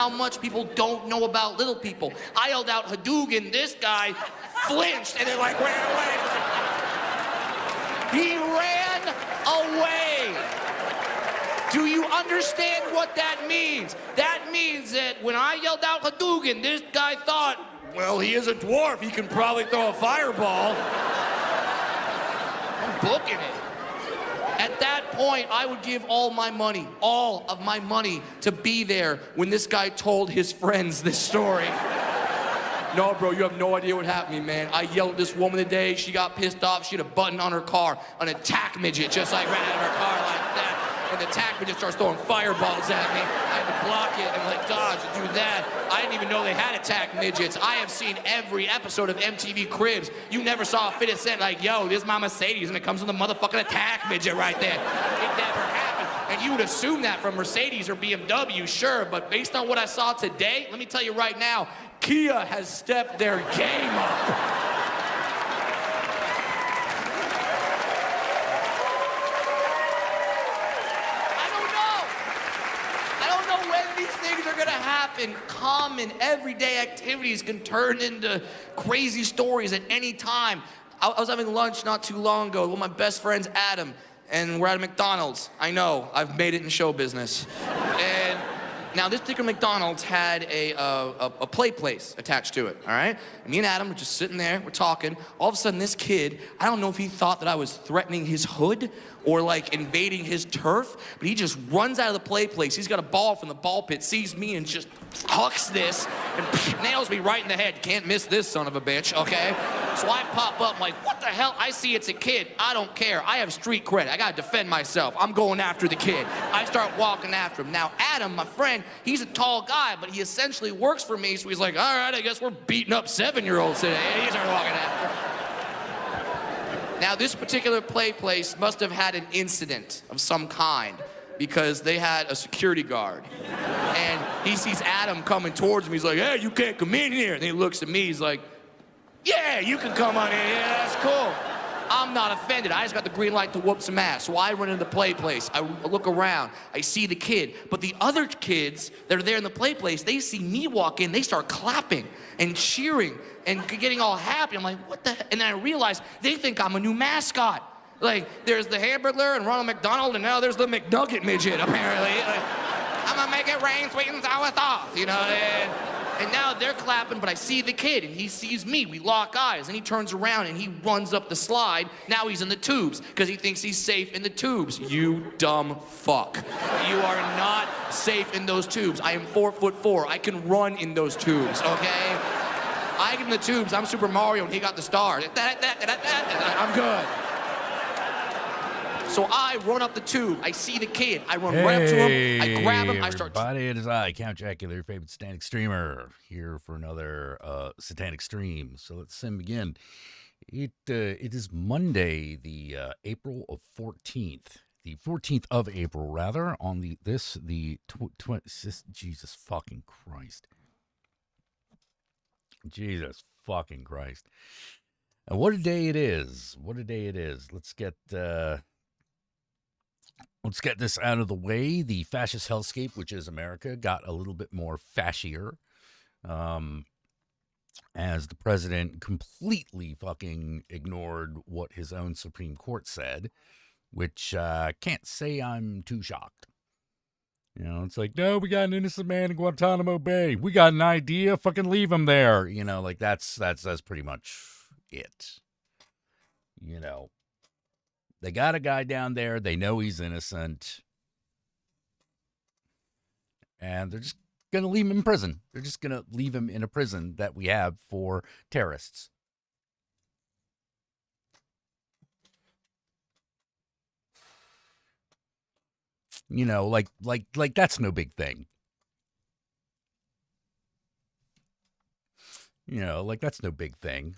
how much people don't know about little people. I yelled out Hadouken, this guy flinched, and then like ran away. He ran away. Do you understand what that means? That means that when I yelled out Hadouken, this guy thought, well, he is a dwarf, he can probably throw a fireball. I'm booking it. At that point, I would give all of my money, to be there when this guy told his friends this story. No, bro, you have no idea what happened to me, man. I yelled at this woman today. She got pissed off. She had a button on her car. An attack midget just like ran out of her car like that. And the attack midget starts throwing fireballs at me. I had to block it and like dodge and do that. I didn't even know they had attack midgets. I have seen every episode of MTV Cribs. You never saw a 50 Cent like, yo, this is my Mercedes, and it comes with a motherfucking attack midget right there. It never happened. And you would assume that from Mercedes or BMW, sure, but based on what I saw today, let me tell you right now, Kia has stepped their game up. Happen. Common everyday activities can turn into crazy stories at any time. I was having lunch not too long ago with my best friends, Adam, and we're at a McDonald's. I know, I've made it in show business. And now this particular McDonald's had a play place attached to it, all right? And me and Adam were just sitting there, we're talking. All of a sudden, this kid, I don't know if he thought that I was threatening his hood or like invading his turf, but he just runs out of the play place. He's got a ball from the ball pit, sees me and just hucks this and nails me right in the head. Can't miss this son of a bitch, okay? So I pop up, I'm like, what the hell? I see it's a kid. I don't care. I have street cred. I gotta defend myself. I'm going after the kid. I start walking after him. Now, Adam, my friend, he's a tall guy, but he essentially works for me, so he's like, all right, I guess we're beating up 7-year-olds today. And he started walking after him. Now, this particular play place must have had an incident of some kind because they had a security guard. And he sees Adam coming towards him. He's like, hey, you can't come in here. And he looks at me. He's like, yeah, you can come on in. Yeah, that's cool. I'm not offended. I just got the green light to whoop some ass. So I run into the play place. I look around. I see the kid. But the other kids that are there in the play place, they see me walk in. They start clapping and cheering and getting all happy. I'm like, what the heck? And then I realize they think I'm a new mascot. Like, there's the Hamburglar and Ronald McDonald, and now there's the McNugget midget, apparently. Like, I'm gonna make it rain sweet and sour sauce, you know? And now they're clapping, but I see the kid, and he sees me. We lock eyes, and he turns around, and he runs up the slide. Now he's in the tubes, because he thinks he's safe in the tubes. You dumb fuck. You are not safe in those tubes. I am 4'4". I can run in those tubes, okay? I get in the tubes. I'm Super Mario, and he got the star. I'm good. So I run up the tube. I see the kid. I run right up to him. I grab him. I start. Everybody, it is I, Count Jackula, your favorite satanic streamer, here for another satanic stream. So let's begin. It is Monday, the April of 14th, the 14th of April, rather. On Jesus fucking Christ, Jesus fucking Christ. And what a day it is! What a day it is! Let's get this out of the way. The fascist hellscape, which is America, got a little bit more fascier as the president completely fucking ignored what his own Supreme Court said, which can't say I'm too shocked. You know, it's like, no, we got an innocent man in Guantanamo Bay. We got an idea, fucking leave him there. You know, like that's pretty much it. You know. They got a guy down there. They know he's innocent. And they're just going to leave him in prison. They're just going to leave him in a prison that we have for terrorists. You know, like that's no big thing. You know, like that's no big thing.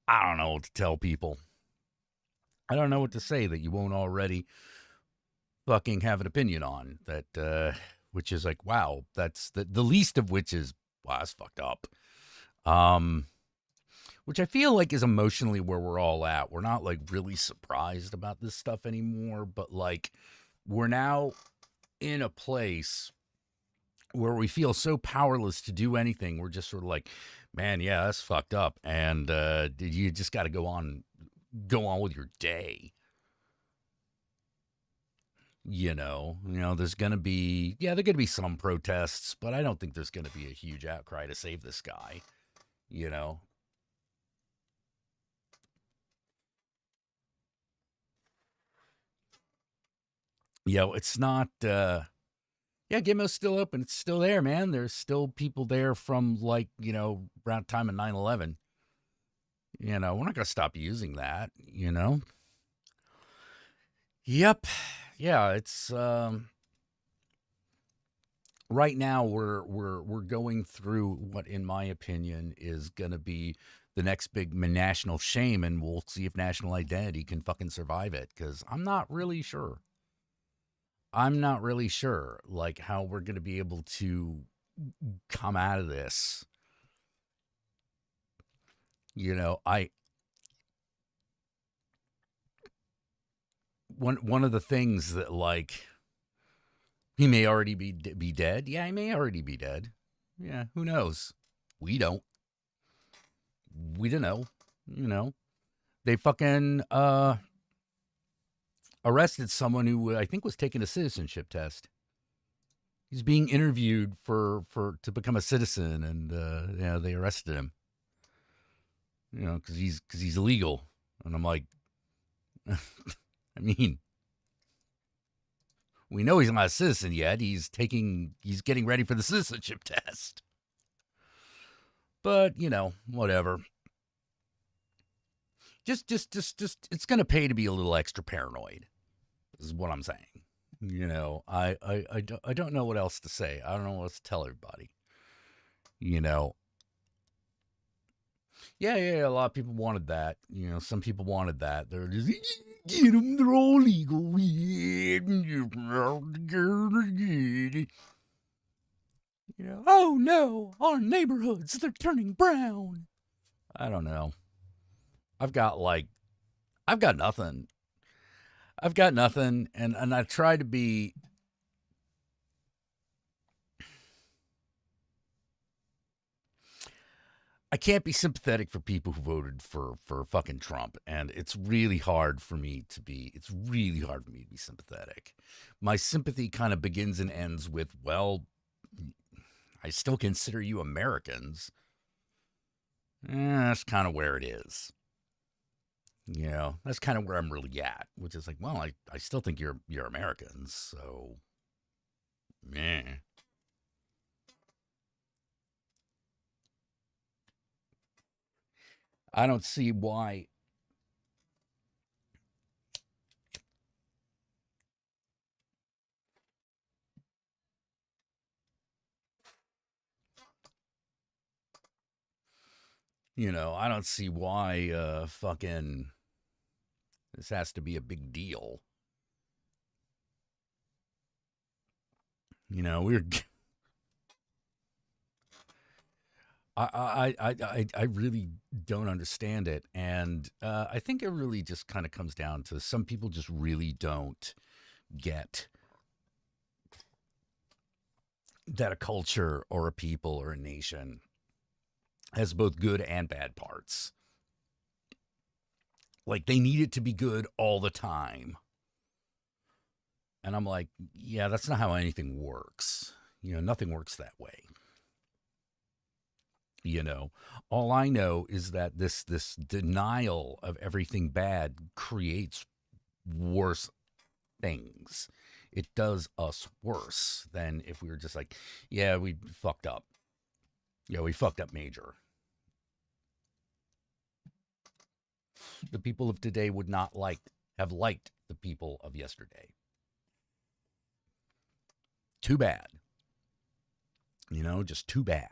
I don't know what to tell people. I don't know what to say that you won't already fucking have an opinion on. That, which is like, wow, that's the least of which is, wow, that's fucked up. Which I feel like is emotionally where we're all at. We're not like really surprised about this stuff anymore, but like we're now in a place where we feel so powerless to do anything. We're just sort of like, man, yeah, that's fucked up, and you just got to go on with your day. There's gonna be some protests, but I don't think there's gonna be a huge outcry to save this guy. You know, it's not. Yeah, Gitmo's still open. It's still there, man. There's still people there from like around time of 9/11. We're not gonna stop using that. Yep. Yeah, it's right now we're going through what, in my opinion, is gonna be the next big national shame, and we'll see if national identity can fucking survive it. Because I'm not really sure. I'm not really sure, like, how we're gonna be able to come out of this. I one of the things that, like, he may already be dead. Yeah, he may already be dead. Yeah, who knows? We don't. We don't know. They fucking arrested someone who I think was taking a citizenship test. He's being interviewed for to become a citizen, and they arrested him. Because he's illegal, and I'm like, I mean, we know he's not a citizen yet. He's getting ready for the citizenship test. But whatever. Just, it's gonna pay to be a little extra paranoid. Is what I'm saying. I don't know what else to say. I don't know what else to tell everybody. Yeah, a lot of people wanted that. Some people wanted that. They're just, get them, they're all legal. Oh no, our neighborhoods, they're turning brown. I don't know. I've got nothing. I've got nothing, and I try to be. I can't be sympathetic for people who voted for fucking Trump, and it's really hard for me to be. It's really hard for me to be sympathetic. My sympathy kind of begins and ends with, well, I still consider you Americans. That's kind of where it is. That's kind of where I'm really at, which is like, well, I still think you're Americans, so meh. I don't see why. I don't see why fucking this has to be a big deal. We're I really don't understand it, and I think it really just kind of comes down to some people just really don't get that a culture or a people or a nation has both good and bad parts. Like, they need it to be good all the time. And I'm like, yeah, that's not how anything works. Nothing works that way. All I know is that this denial of everything bad creates worse things. It does us worse than if we were just like, yeah, we fucked up. Yeah, we fucked up major. The people of today would not have liked the people of yesterday. Too bad. Just too bad.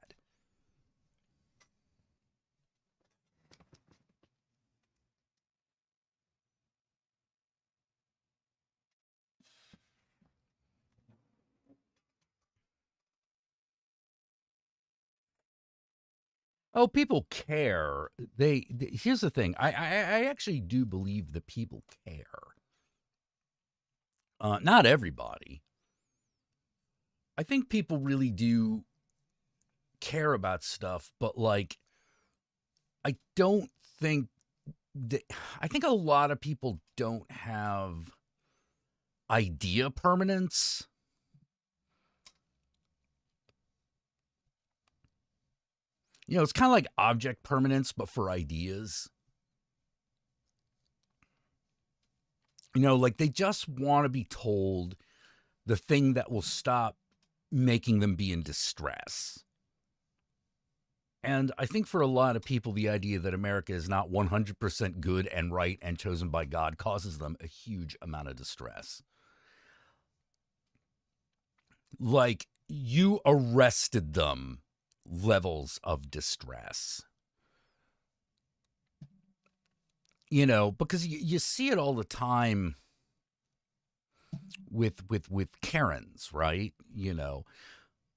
Oh, people care. Here's the thing. I actually do believe that people care. Not everybody. I think people really do care about stuff, but like, I don't think that, I think a lot of people don't have idea permanence. You know, it's kind of like object permanence, but for ideas. You know, like they just want to be told the thing that will stop making them be in distress. And I think for a lot of people, the idea that America is not 100% good and right and chosen by God causes them a huge amount of distress. Like, you arrested them levels of distress. You know, because you see it all the time with Karens, right? You know,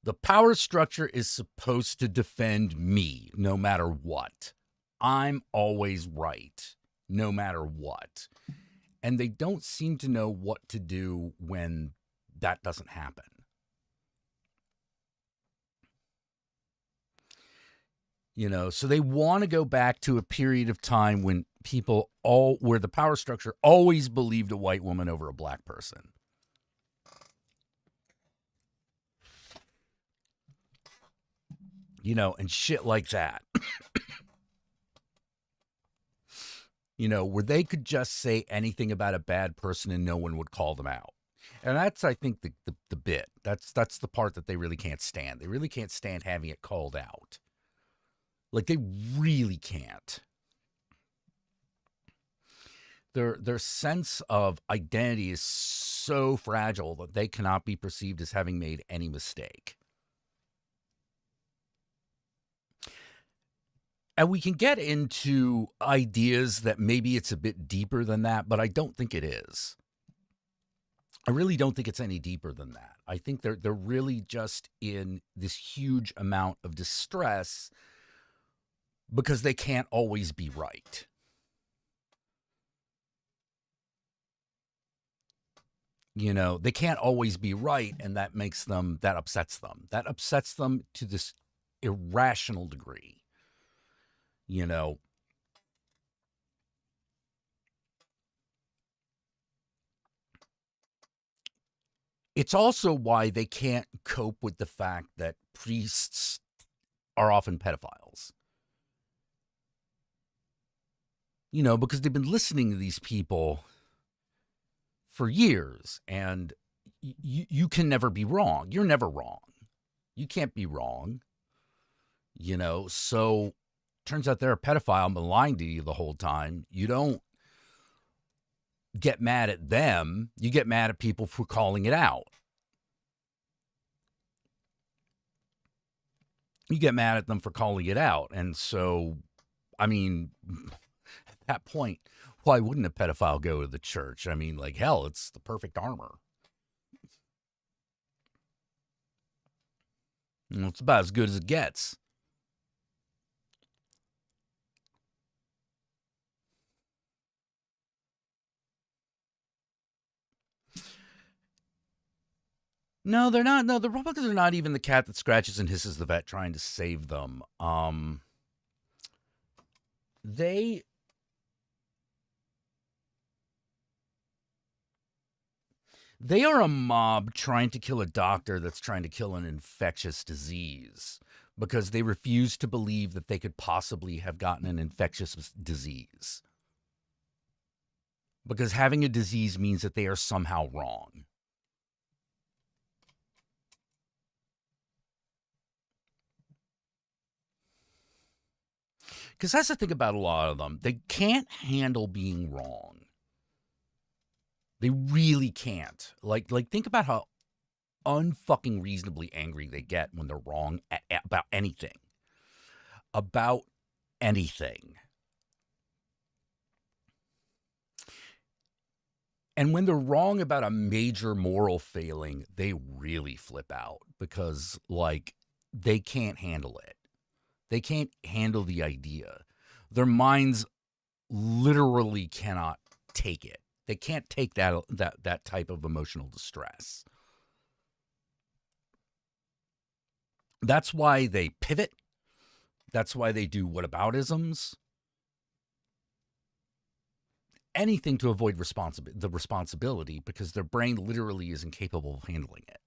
the power structure is supposed to defend me no matter what. I'm always right, no matter what. And they don't seem to know what to do when that doesn't happen. You know, so they want to go back to a period of time when where the power structure always believed a white woman over a black person. You know, and shit like that. You know, where they could just say anything about a bad person and no one would call them out. And that's, I think, the bit. That's the part that they really can't stand. They really can't stand having it called out. Like, they really can't. Their sense of identity is so fragile that they cannot be perceived as having made any mistake. And we can get into ideas that maybe it's a bit deeper than that, but I don't think it is. I really don't think it's any deeper than that. I think they're really just in this huge amount of distress because they can't always be right. You know, they can't always be right, and that upsets them. That upsets them to this irrational degree. You know, it's also why they can't cope with the fact that priests are often pedophiles. You know, because they've been listening to these people for years, and you can never be wrong. You're never wrong. You can't be wrong. You know, so turns out they're a pedophile and been lying to you the whole time. You don't get mad at them. You get mad at people for calling it out. You get mad at them for calling it out. And so, I mean, at that point, why wouldn't a pedophile go to the church? I mean, like, hell, it's the perfect armor. You know, it's about as good as it gets. No, they're not. No, the Republicans are not even the cat that scratches and hisses the vet trying to save them. They are a mob trying to kill a doctor that's trying to kill an infectious disease because they refuse to believe that they could possibly have gotten an infectious disease. Because having a disease means that they are somehow wrong. Because that's the thing about a lot of them. They can't handle being wrong. They really can't. Like think about how unfucking reasonably angry they get when they're wrong about anything. About anything. And when they're wrong about a major moral failing, they really flip out because, like, they can't handle it. They can't handle the idea. Their minds literally cannot take it. They can't take that type of emotional distress. That's why they pivot. That's why they do whataboutisms. Anything to avoid the responsibility, because their brain literally is incapable of handling it.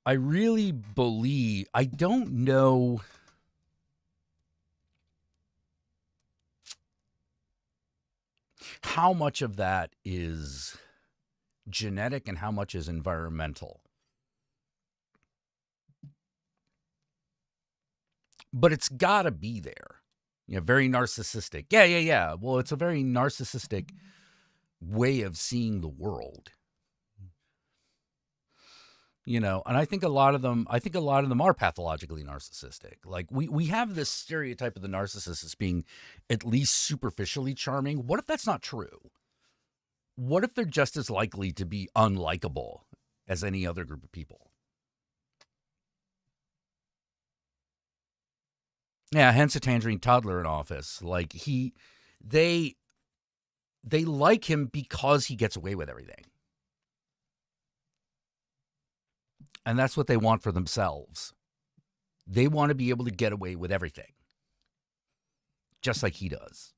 I really believe, I don't know how much of that is genetic and how much is environmental. But it's got to be there. Very narcissistic. Yeah. Well, it's a very narcissistic way of seeing the world. And I think a lot of them are pathologically narcissistic. Like we have this stereotype of the narcissist as being at least superficially charming. What if that's not true? What if they're just as likely to be unlikable as any other group of people? Yeah, hence a tangerine toddler in office. Like they like him because he gets away with everything. And that's what they want for themselves. They want to be able to get away with everything. Just like he does.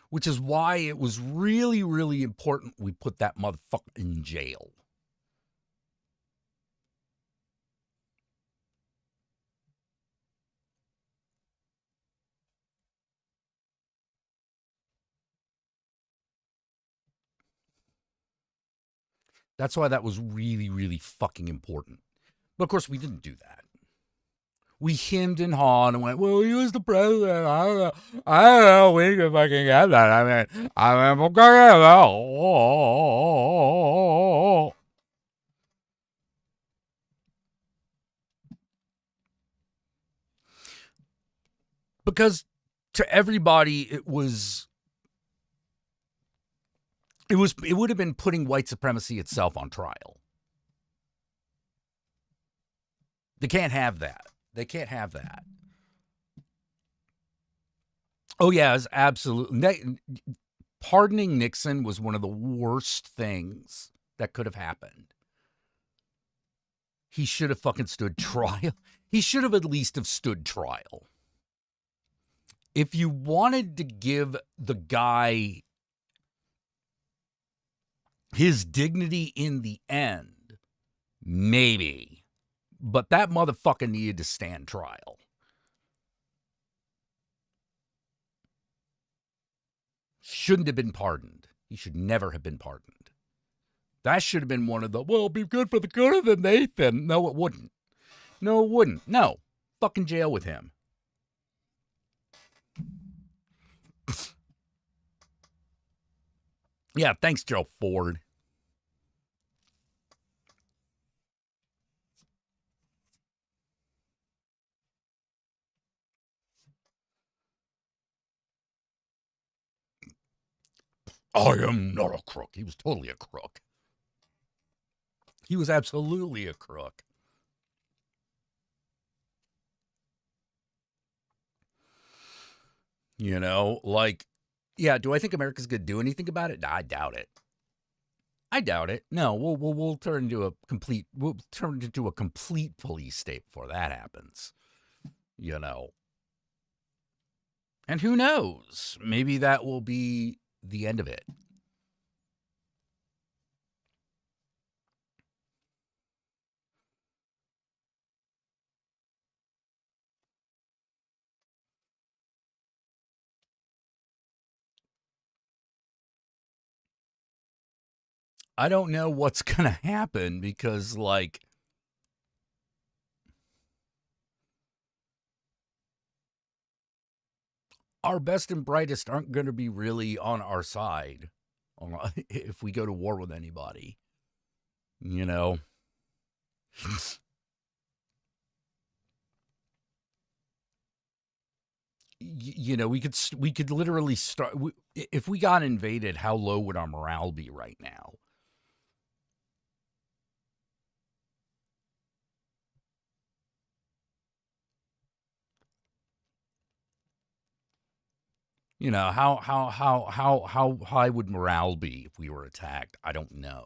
Which is why it was really, really important we put that motherfucker in jail. That's why that was really, really fucking important. But of course, we didn't do that. We hemmed and hawed and went, well, he was the president. I don't know. We can fucking get that. I mean, because to everybody, it would have been putting white supremacy itself on trial. They can't have that. They can't have that. Oh, yeah, it's absolutely. Pardoning Nixon was one of the worst things that could have happened. He should have fucking stood trial. He should have at least have stood trial. If you wanted to give the guy his dignity in the end, maybe. But that motherfucker needed to stand trial. Shouldn't have been pardoned. He should never have been pardoned. That should have been one of the, well, it'll be good for the good of the Nathan. No, it wouldn't. No, it wouldn't. No. Fucking jail with him. Yeah, thanks, Joe Ford. I am not a crook. He was totally a crook. He was absolutely a crook. Like, yeah, do I think America's going to do anything about it? Nah, I doubt it. No, we'll turn into a complete police state before that happens. And who knows? Maybe that will be the end of it. I don't know what's going to happen because, like, our best and brightest aren't going to be really on our side if we go to war with anybody. We could literally start if we got invaded. How low would our morale be right now? You know, how high would morale be if we were attacked? I don't know.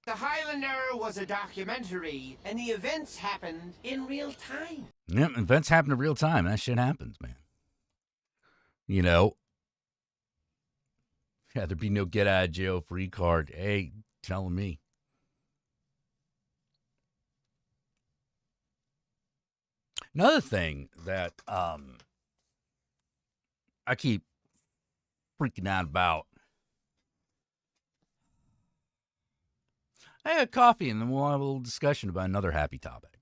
The Highlander was a documentary, and the events happened in real time. Yep, events happen in real time. That shit happens, man. You know, yeah, there'd be no get out of jail free card. Hey, telling me. Another thing that I keep freaking out about. I had coffee, and then we'll have a little discussion about another happy topic.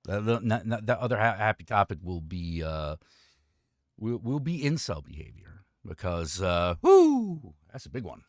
The other happy topic will be will be incel behavior because whoo, that's a big one.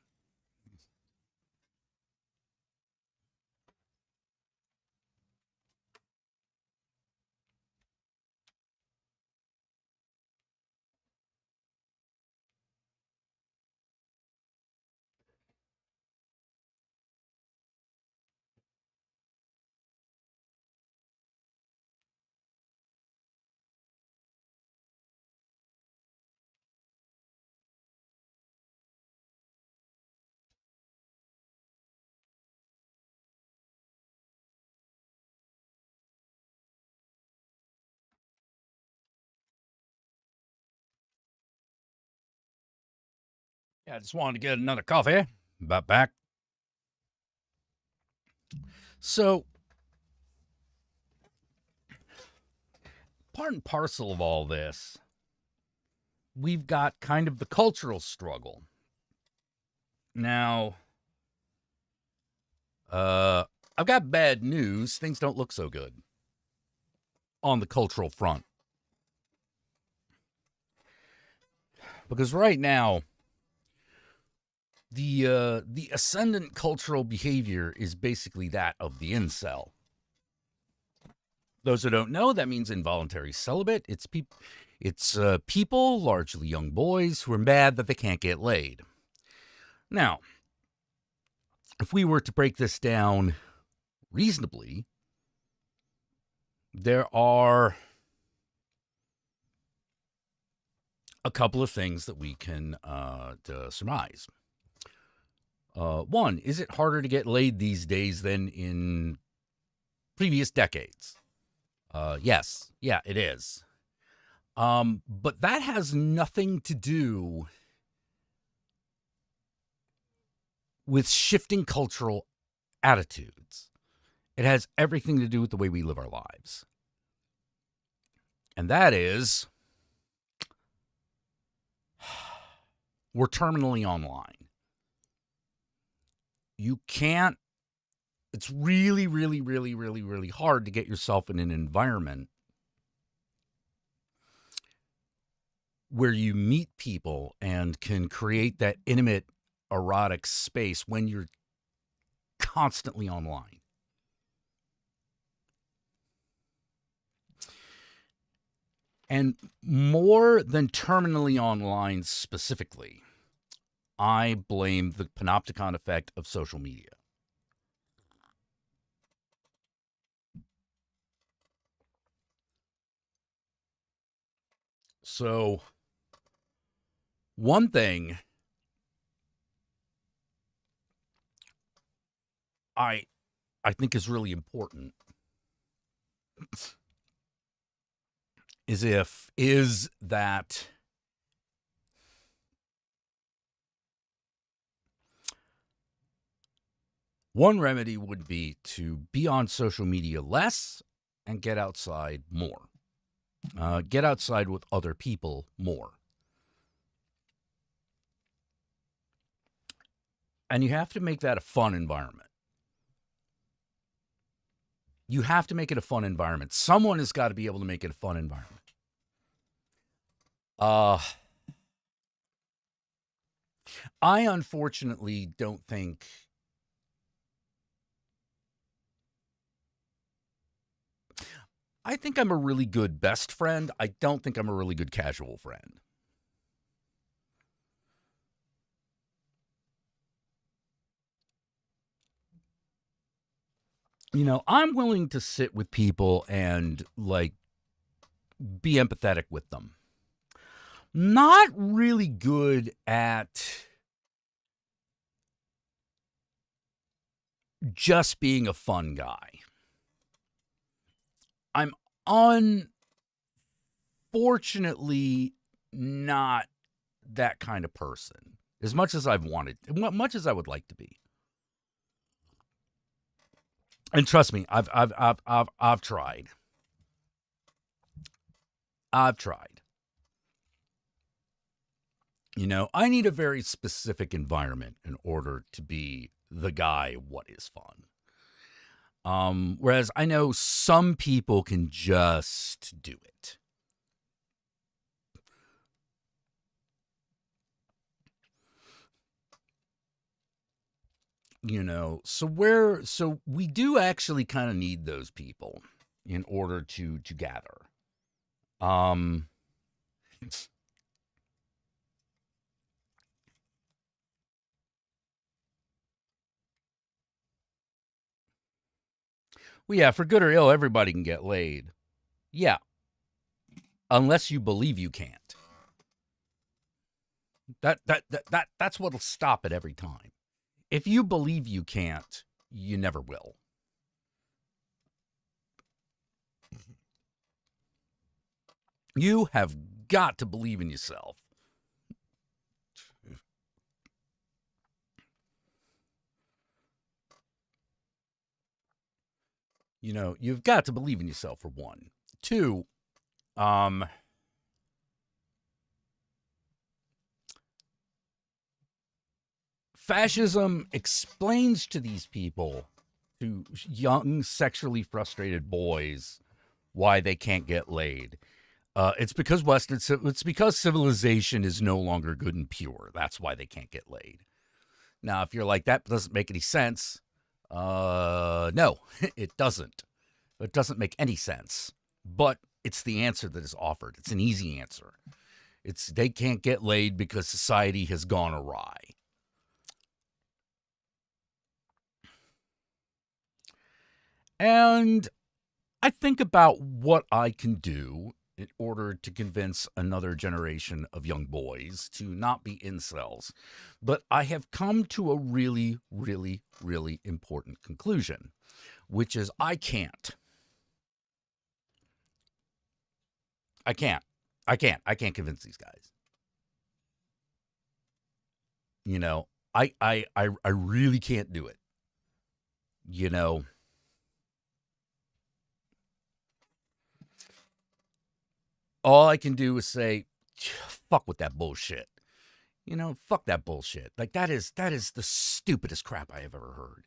Yeah, I just wanted to get another coffee. About back. So, part and parcel of all this, we've got kind of the cultural struggle. Now, I've got bad news. Things don't look so good on the cultural front. Because right now, the ascendant cultural behavior is basically that of the incel. Those who don't know, that means involuntary celibate. It's people, largely young boys, who are mad that they can't get laid. Now, if we were to break this down reasonably, there are a couple of things that we can surmise. One, is it harder to get laid these days than in previous decades? Yes. Yeah, it is. But that has nothing to do with shifting cultural attitudes. It has everything to do with the way we live our lives. And that is, we're terminally online. You can't, it's really, really, really, really, really hard to get yourself in an environment where you meet people and can create that intimate, erotic space when you're constantly online. And more than terminally online specifically, I blame the panopticon effect of social media. So, one thing I think is really important is that one remedy would be to be on social media less and get outside more. Get outside with other people more. And you have to make that a fun environment. You have to make it a fun environment. Someone has got to be able to make it a fun environment. I unfortunately don't think I think I'm a really good best friend. I don't think I'm a really good casual friend. You know, I'm willing to sit with people and like be empathetic with them. Not really good at just being a fun guy. I'm unfortunately not that kind of person, as much as I've wanted, much as I would like to be. And trust me, I've tried. I've tried. You know, I need a very specific environment in order to be the guy what is fun. Whereas I know some people can just do it. You know, so we do actually kind of need those people in order to gather. Well, yeah, for good or ill, everybody can get laid. Yeah, unless you believe you can't. That's what'll stop it every time. If you believe you can't, you never will. You have got to believe in yourself. You know, you've got to believe in yourself, for one. Two, fascism explains to these people, to young sexually frustrated boys, why they can't get laid. It's because civilization is no longer good and pure. That's why they can't get laid. Now, if you're like, that doesn't make any sense, no, it doesn't. It doesn't make any sense. But it's the answer that is offered. It's an easy answer. It's they can't get laid because society has gone awry. And I think about what I can do in order to convince another generation of young boys to not be incels. But I have come to a really, really, really important conclusion, which is I can't. I can't convince these guys. You know, I really can't do it. You know, all I can do is say, fuck with that bullshit. You know, fuck that bullshit. Like that is the stupidest crap I have ever heard.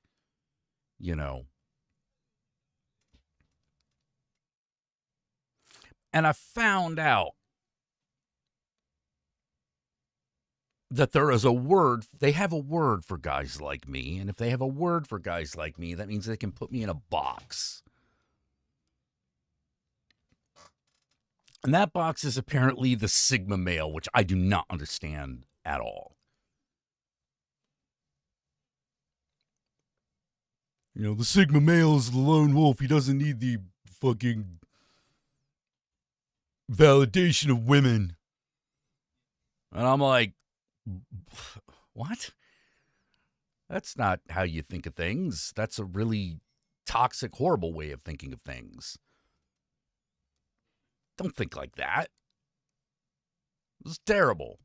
You know. And I found out that there is a word, they have a word for guys like me. And if they have a word for guys like me, that means they can put me in a box. And that box is apparently the Sigma male, which I do not understand at all. You know, the Sigma male is the lone wolf. He doesn't need the fucking validation of women. And I'm like, what? That's not how you think of things. That's a really toxic, horrible way of thinking of things. Don't think like that. It's terrible.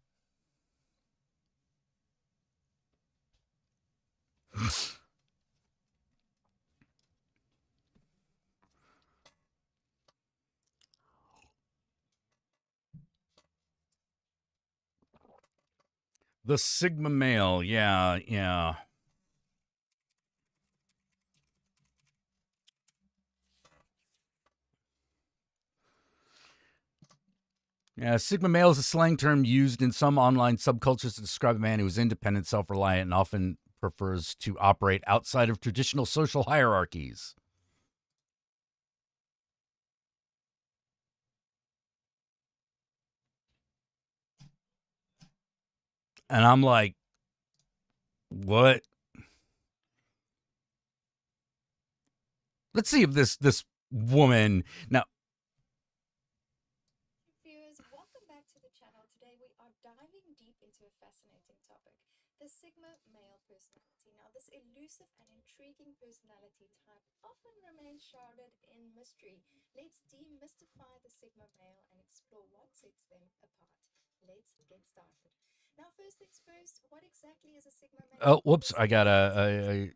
The Sigma male, yeah. Yeah, Sigma male is a slang term used in some online subcultures to describe a man who is independent, self-reliant, and often prefers to operate outside of traditional social hierarchies. And I'm like, what? Let's see if this woman now. intriguing personality type often remains shrouded in mystery. Let's demystify the Sigma male and explore what sets them apart. Let's get started. Now, first things first, what exactly is a Sigma male? Oh, whoops! I gotta.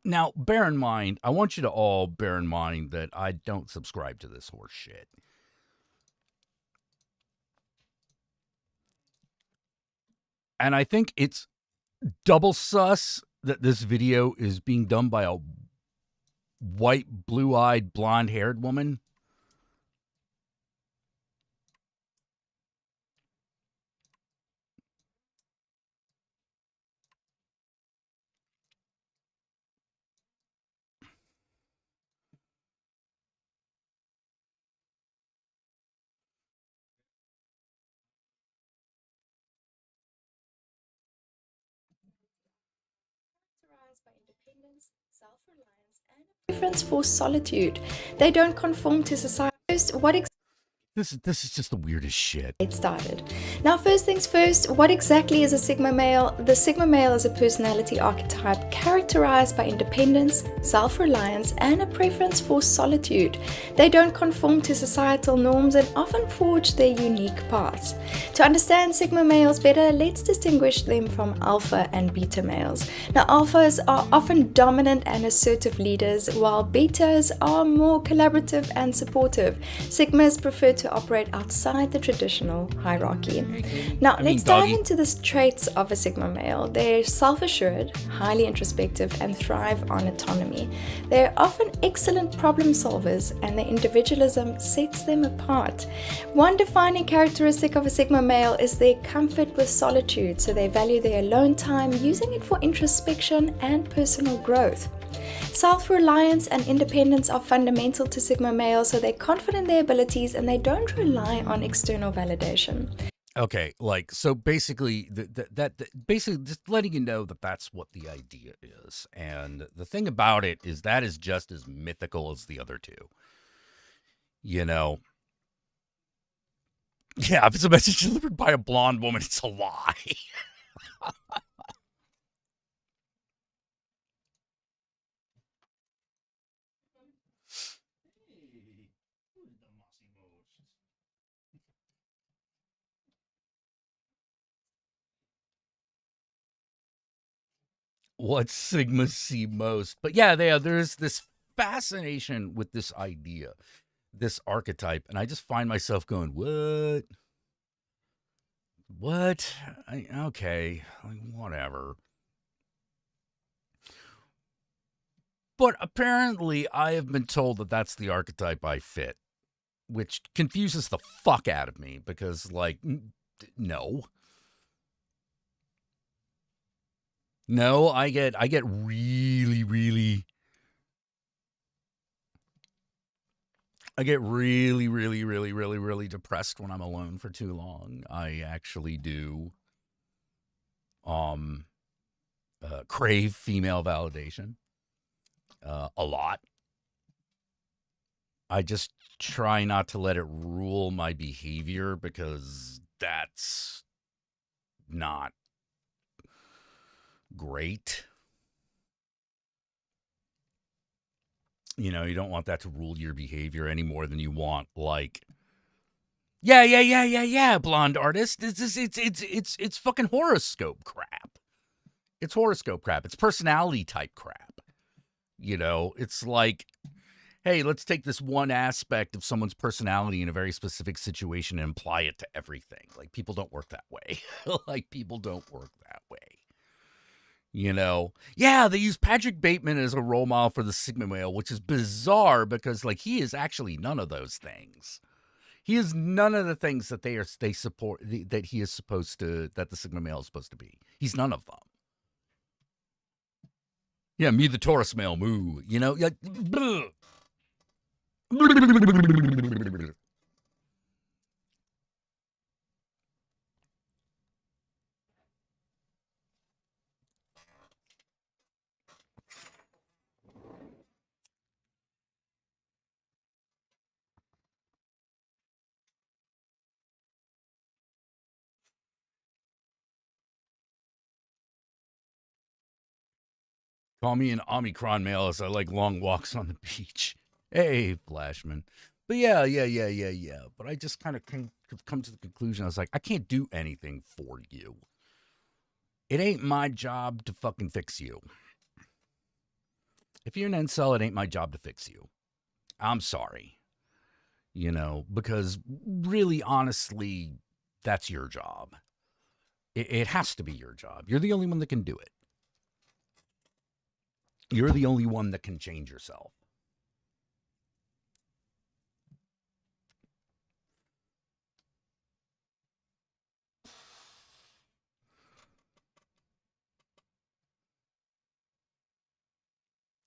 Now, bear in mind, I want you to all bear in mind that I don't subscribe to this horse shit. And I think it's double sus that this video is being done by a white, blue-eyed, blonde-haired woman. Characterized by independence, self-reliance, and a preference for solitude. They don't conform to society. First, what This is just the weirdest shit. get started. Now, first things first, what exactly is a Sigma male? The Sigma male is a personality archetype characterized by independence, self-reliance, and a preference for solitude. They don't conform to societal norms and often forge their unique paths. To understand Sigma males better, let's distinguish them from alpha and beta males. Now, alphas are often dominant and assertive leaders, while betas are more collaborative and supportive. Sigmas prefer to operate outside the traditional hierarchy. Now, let's dive into the traits of a Sigma male. They're self-assured, highly introspective, and thrive on autonomy. They're often excellent problem solvers, and their individualism sets them apart. One defining characteristic of a Sigma male is their comfort with solitude, so they value their alone time, using it for introspection and personal growth. Self-reliance and independence are fundamental to Sigma males, so they're confident in their abilities and they don't rely on external validation. Okay, like, so basically, basically just letting you know that that's what the idea is. And the thing about it is that is just as mythical as the other two. You know? Yeah, if it's a message delivered by a blonde woman, it's a lie. What Sigmas see most. But yeah, there's this fascination with this idea, this archetype, and I just find myself going, what? What? Okay, like, whatever. But apparently, I have been told that that's the archetype I fit, which confuses the fuck out of me because, like, no. No, I get really, really, really depressed when I'm alone for too long. I actually do crave female validation a lot. I just try not to let it rule my behavior because that's not great. You know, you don't want that to rule your behavior any more than you want, like, yeah, blonde artist. It's fucking horoscope crap. It's horoscope crap. It's personality type crap. You know, it's like, hey, let's take this one aspect of someone's personality in a very specific situation and apply it to everything. Like, people don't work that way. Like, people don't work that way. You know, yeah, they use Patrick Bateman as a role model for the Sigma male, which is bizarre because, like, he is actually none of those things. He is none of the things that they support that he is supposed to, that the Sigma male is supposed to be. He's none of them. Yeah, me the Taurus male, moo. You know, like, Call me an Omicron male as I like long walks on the beach. Hey, Flashman. But yeah. But I just kind of come to the conclusion. I was like, I can't do anything for you. It ain't my job to fucking fix you. If you're an incel, it ain't my job to fix you. I'm sorry. You know, because really, honestly, that's your job. It has to be your job. You're the only one that can do it. You're the only one that can change yourself.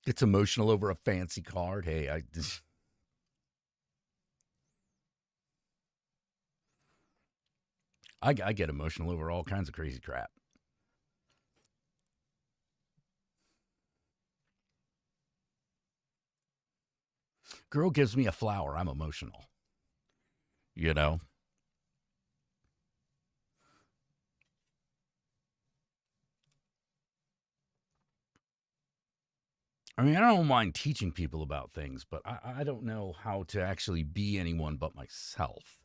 Gets emotional over a fancy card. Hey, I get emotional over all kinds of crazy crap. Girl gives me a flower, I'm emotional. You know? I mean, I don't mind teaching people about things, but I don't know how to actually be anyone but myself.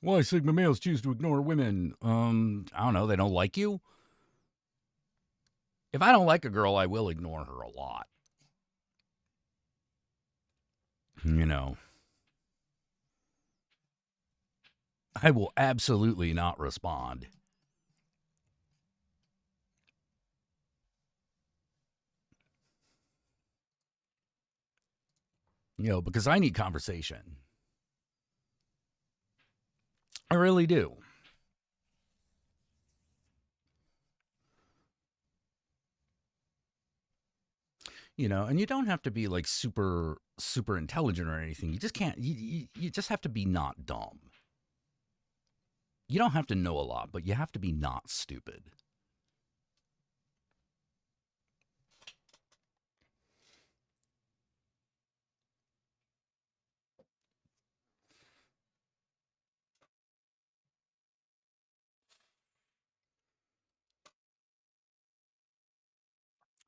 Why Sigma males choose to ignore women? I don't know. They don't like you. If I don't like a girl, I will ignore her a lot. You know, I will absolutely not respond. You know, because I need conversation. I really do. You know, and you don't have to be like super intelligent or anything. You just can't. You just have to be not dumb. You don't have to know a lot, but you have to be not stupid.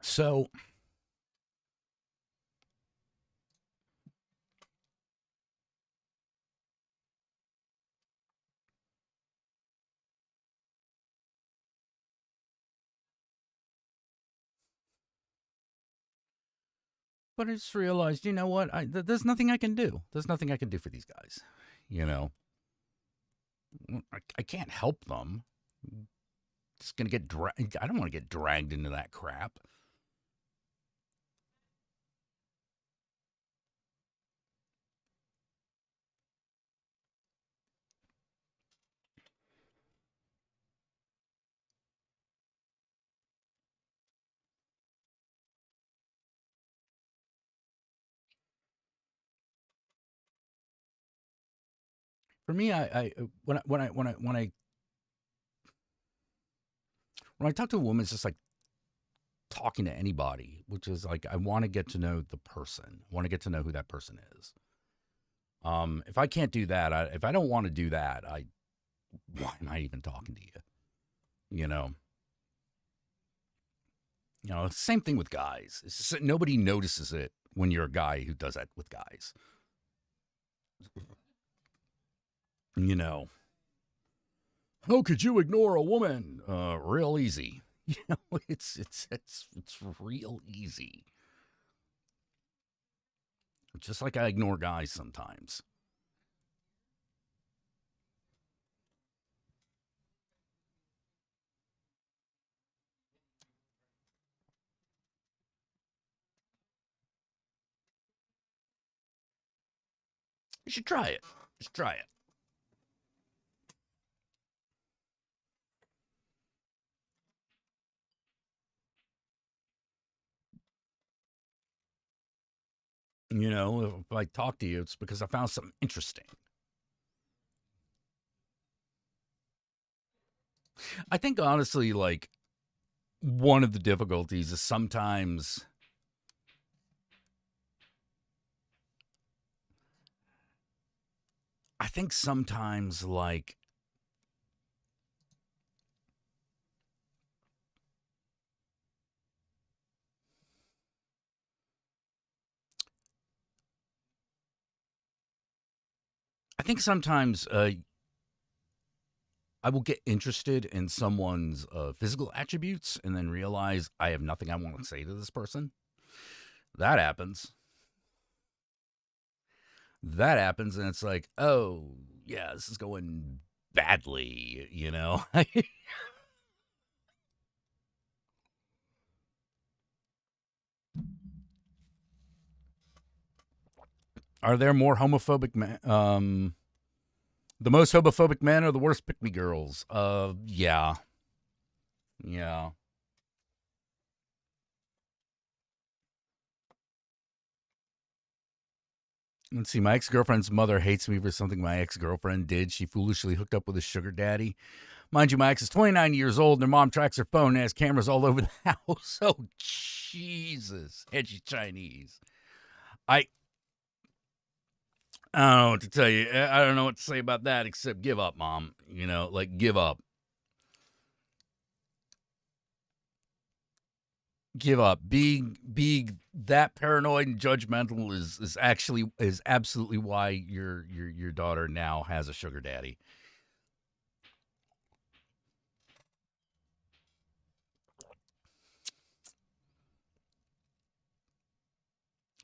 So, but I just realized, you know what? There's nothing I can do. There's nothing I can do for these guys. You know, I can't help them. It's gonna get dragged. I don't want to get dragged into that crap. For me, when I talk to a woman, it's just like talking to anybody, which is like I want to get to know the person. I want to get to know who that person is. If I can't do that, if I don't want to do that, why am I even talking to you? You know. You know, same thing with guys. It's just that nobody notices it when you're a guy who does that with guys. You know, how could you ignore a woman? Real easy. You know, it's real easy. Just like I ignore guys sometimes. You should try it. Just try it. You know, if I talk to you, it's because I found something interesting. I think honestly, like, one of the difficulties is sometimes I think sometimes, like, I will get interested in someone's physical attributes and then realize I have nothing I want to say to this person. That happens. That happens, and it's like, oh, yeah, this is going badly, you know? Are there more homophobic men? The most homophobic men are the worst pick me girls. Yeah. Yeah. Let's see. My ex girlfriend's mother hates me for something my ex girlfriend did. She foolishly hooked up with a sugar daddy. Mind you, my ex is 29 years old, and their mom tracks her phone and has cameras all over the house. Oh, Jesus. And she's Chinese. I don't know what to tell you. I don't know what to say about that except give up, Mom. You know, like, give up. Give up. Being that paranoid and judgmental is absolutely why your daughter now has a sugar daddy.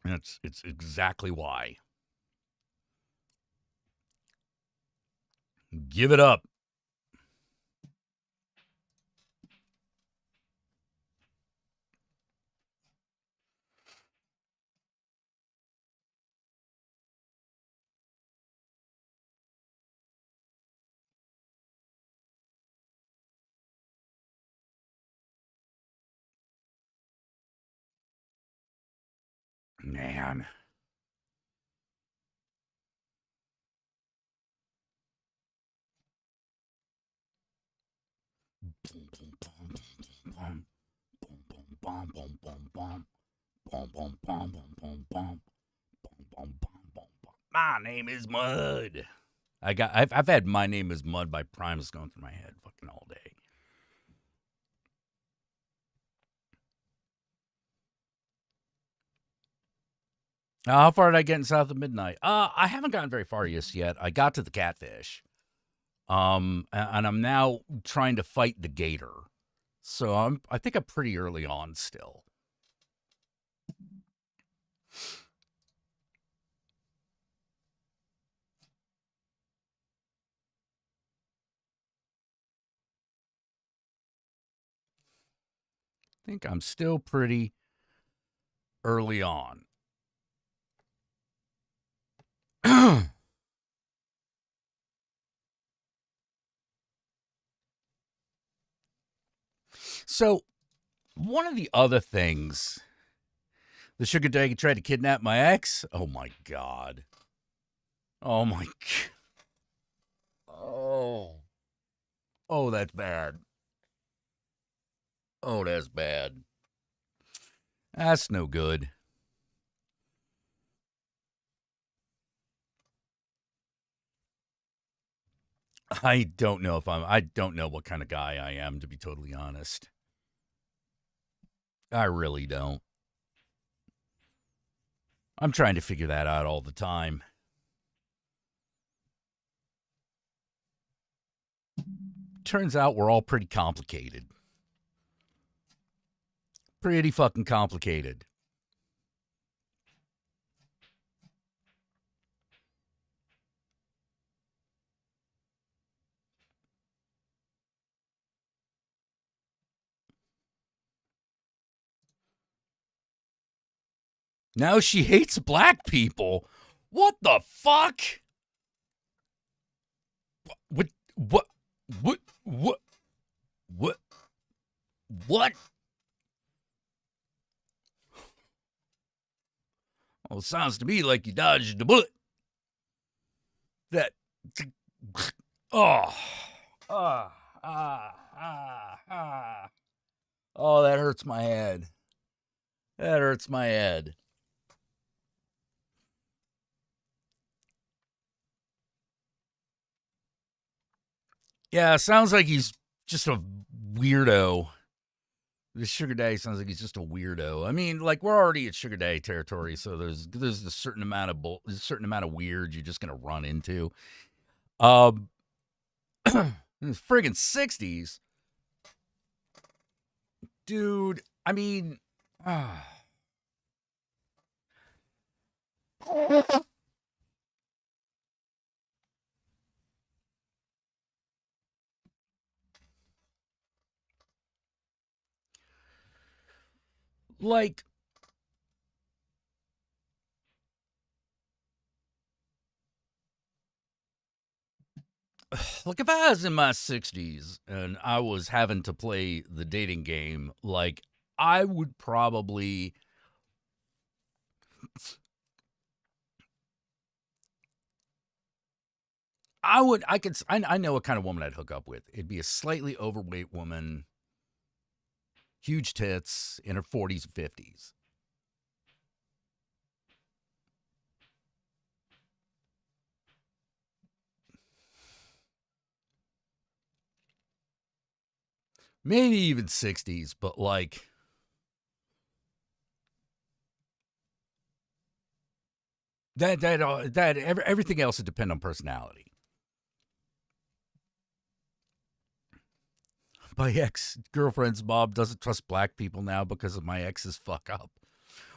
And it's exactly why. Give it up. Man. My name is Mud. I've had My Name is Mud by Primus going through my head fucking all day. How far did I get in South of Midnight? I haven't gotten very far yet. I got to the catfish. And I'm now trying to fight the gator. So I think I'm pretty early on still. I think I'm still pretty early on. So, one of the other things, the sugar daddy tried to kidnap my ex. Oh my God. Oh my God. Oh, that's bad. Oh, that's bad. That's no good. I don't know what kind of guy I am, to be totally honest. I really don't. I'm trying to figure that out all the time. Turns out we're all pretty complicated. Pretty fucking complicated. Now she hates black people. What the fuck? What? Well, it sounds to me like you dodged a bullet. That. Oh, that hurts my head. That hurts my head. Yeah, sounds like he's just a weirdo. The sugar daddy sounds like he's just a weirdo. I mean, like we're already at sugar daddy territory, so there's a certain amount of there's a certain amount of weird you're just gonna run into. In the friggin' 60s, dude. I mean, like if I was in my 60s and I was having to play the dating game, like I would probably I know what kind of woman I'd hook up with. It'd be a slightly overweight woman, huge tits, in her 40s and 50s. Maybe even 60s, but like everything else would depend on personality. My ex-girlfriend's mom doesn't trust black people now because of my ex's fuck up.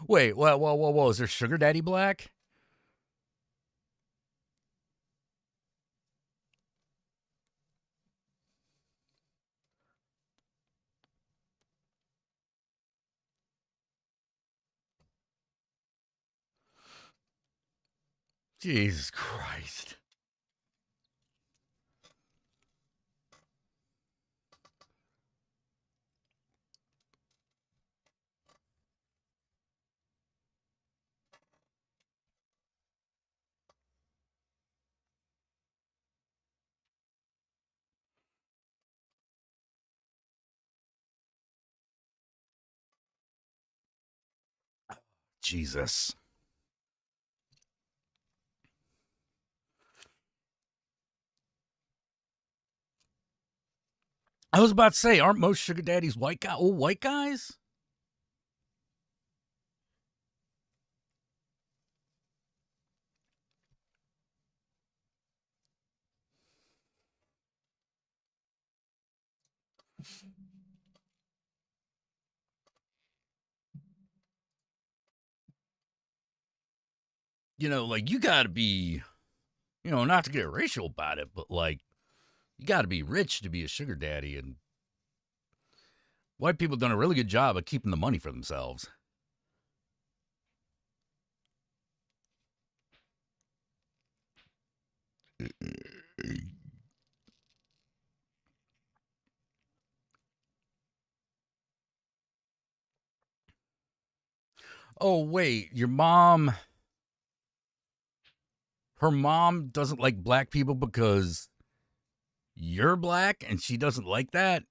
Wait, whoa. Is there sugar daddy black? Jesus Christ. Jesus. I was about to say, aren't most sugar daddies old white guys? Like you gotta be, not to get racial about it, but like you gotta be rich to be a sugar daddy, and white people have done a really good job of keeping the money for themselves. Oh, wait, her mom doesn't like black people because you're black and she doesn't like that?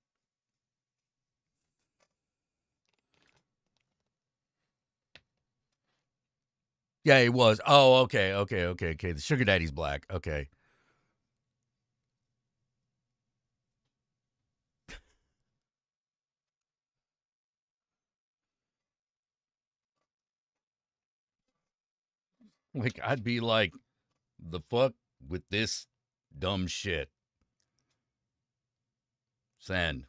Yeah, it was. Oh, okay. The sugar daddy's black. Okay. Like, I'd be like, the fuck with this dumb shit. Send.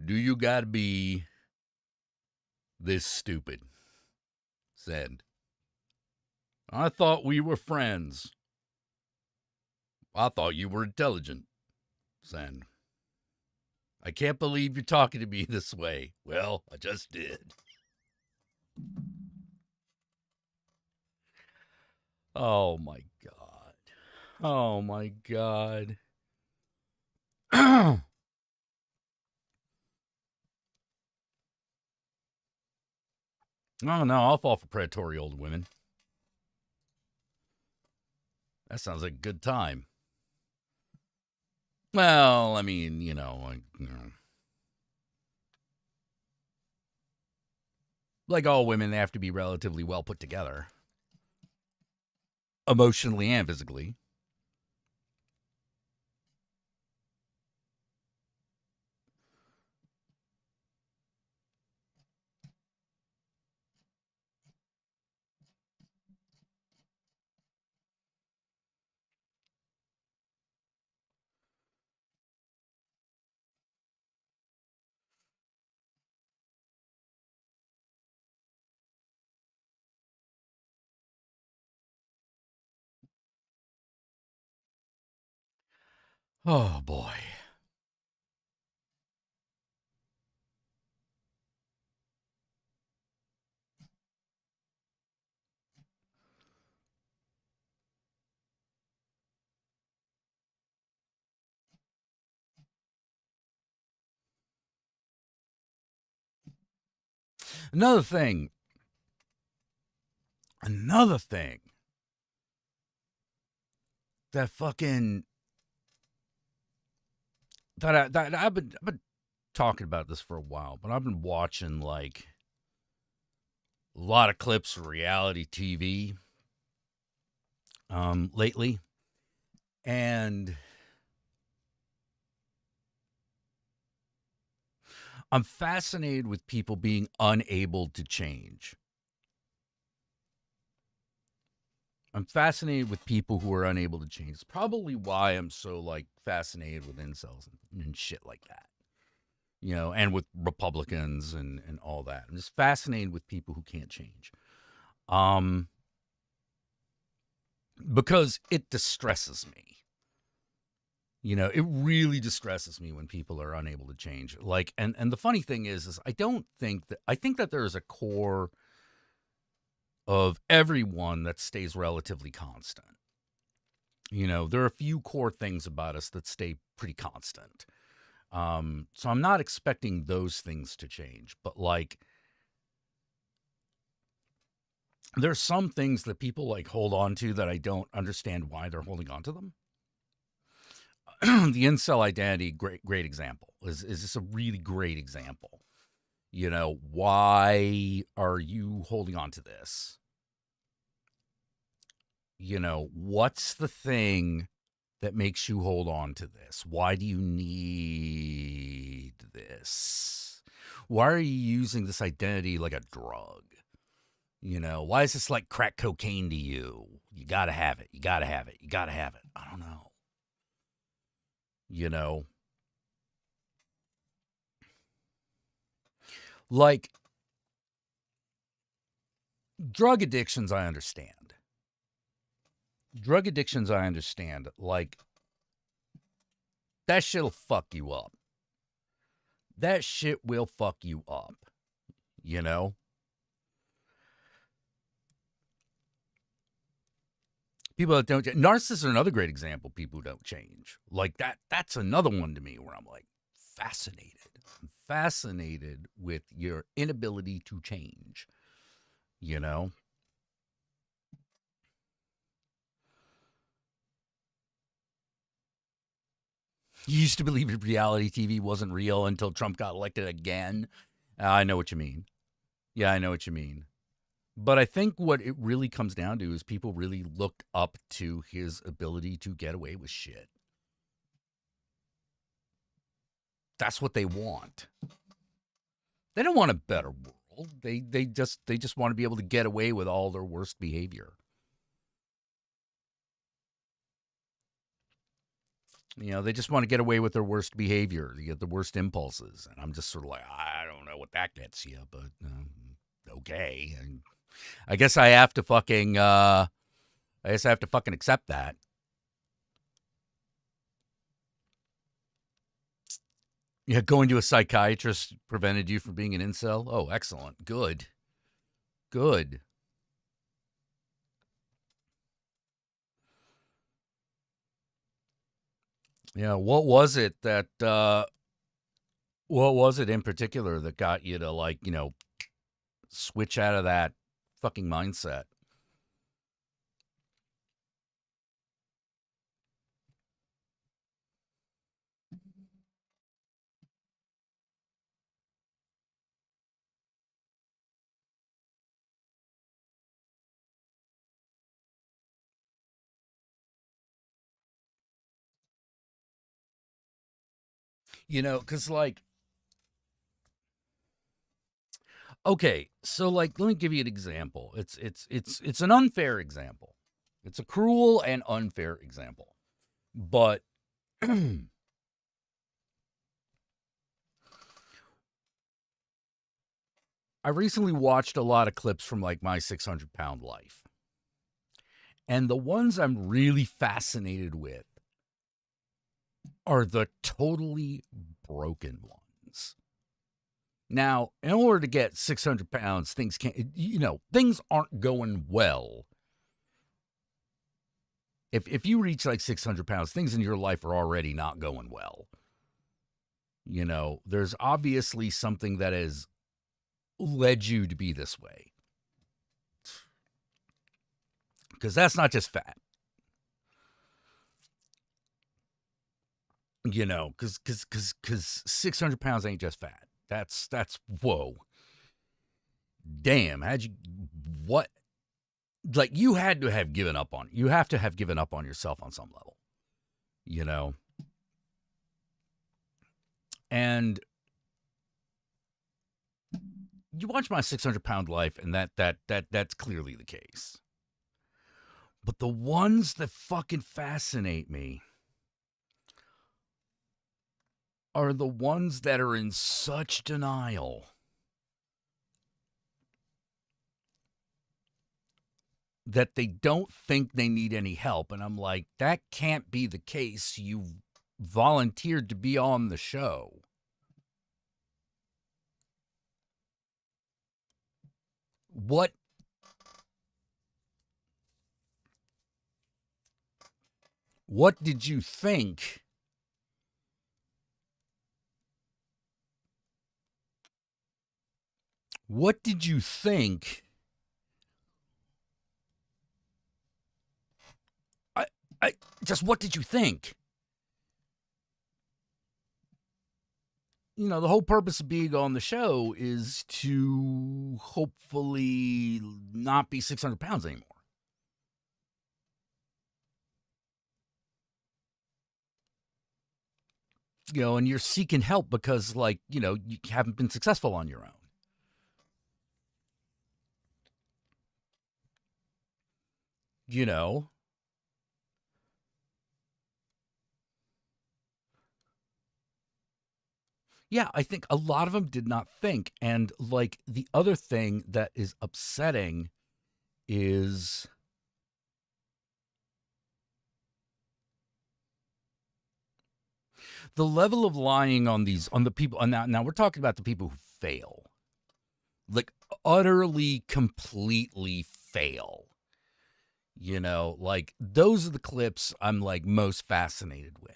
Do you gotta be this stupid? Send. I thought we were friends. I thought you were intelligent. Send. I can't believe you're talking to me this way. Well, I just did. Oh my God. Oh my God. Oh no, I'll fall for predatory old women. That sounds like a good time. Well, I mean, like all women, they have to be relatively well put together, emotionally and physically. Oh boy. Another thing. That fucking that I've been talking about this for a while, but I've been watching like a lot of clips of reality TV lately, and I'm fascinated with people being unable to change. I'm fascinated with people who are unable to change. It's probably why I'm so like fascinated with incels and shit like that. You know, and with Republicans and all that. I'm just fascinated with people who can't change. Um because it distresses me. You know, it really distresses me when people are unable to change. Like and the funny thing is I think that there is a core of everyone that stays relatively constant. You know, there are a few core things about us that stay pretty constant. So I'm not expecting those things to change, but like there's some things that people like hold on to that I don't understand why they're holding on to them. The incel identity, great example. Is this a really great example? You know, why are you holding on to this? You know, what's the thing that makes you hold on to this? Why do you need this? Why are you using this identity like a drug? You know, why is this like crack cocaine to you? You gotta have it. You gotta have it. You gotta have it. I don't know. You know, like drug addictions, I understand. Drug addictions, I understand. Like, that shit'll fuck you up. That shit will fuck you up. You know? People that don't, narcissists are another great example. Of people who don't change. Like that's another one to me where I'm like fascinated. I'm fascinated with your inability to change. You know? You used to believe reality TV wasn't real until Trump got elected again. I know what you mean. Yeah, I know what you mean. But I think what it really comes down to is people really look up to his ability to get away with shit. That's what they want. They don't want a better world. They just want to be able to get away with all their worst behavior. You know, they just want to get away with their worst behavior, the worst impulses. And I'm just sort of like, I don't know what that gets you, but okay. And I guess I have to fucking accept that. Yeah, going to a psychiatrist prevented you from being an incel? Oh, excellent. Good. Good. Yeah, what was it in particular that got you to like, you know, switch out of that fucking mindset? You know, because like, okay, so like, let me give you an example. It's an unfair example. It's a cruel and unfair example. But I recently watched a lot of clips from like my 600-pound life. And the ones I'm really fascinated with are the totally broken ones. Now, in order to get 600 pounds, things aren't going well. If you reach like 600 pounds, things in your life are already not going well. You know, there's obviously something that has led you to be this way. Because that's not just fat. You know, because 600 pounds ain't just fat. That's whoa. Damn, what? Like, you had to have given up on, you have to have given up on yourself on some level, you know? And you watch my 600-pound life, and that's clearly the case. But the ones that fucking fascinate me are the ones that are in such denial that they don't think they need any help. And I'm like, that can't be the case. You volunteered to be on the show. What did you think? What did you think? What did you think? You know, the whole purpose of being on the show is to hopefully not be 600 pounds anymore. You know, and you're seeking help because, like, you know, you haven't been successful on your own. You know? Yeah, I think a lot of them did not think. And, like, the other thing that is upsetting is the level of lying on the people. And now we're talking about the people who fail. Like, utterly, completely fail. You know, like, those are the clips I'm, like, most fascinated with.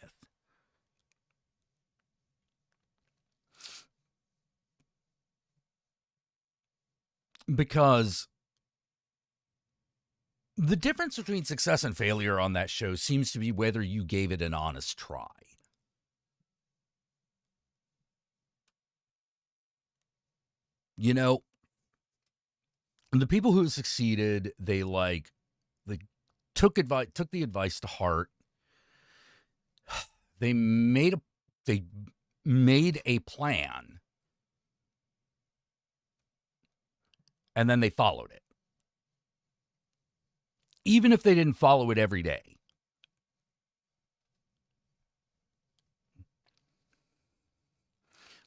Because the difference between success and failure on that show seems to be whether you gave it an honest try. You know, the people who succeeded, they took the advice to heart. They made a plan, and then they followed it. Even if they didn't follow it every day.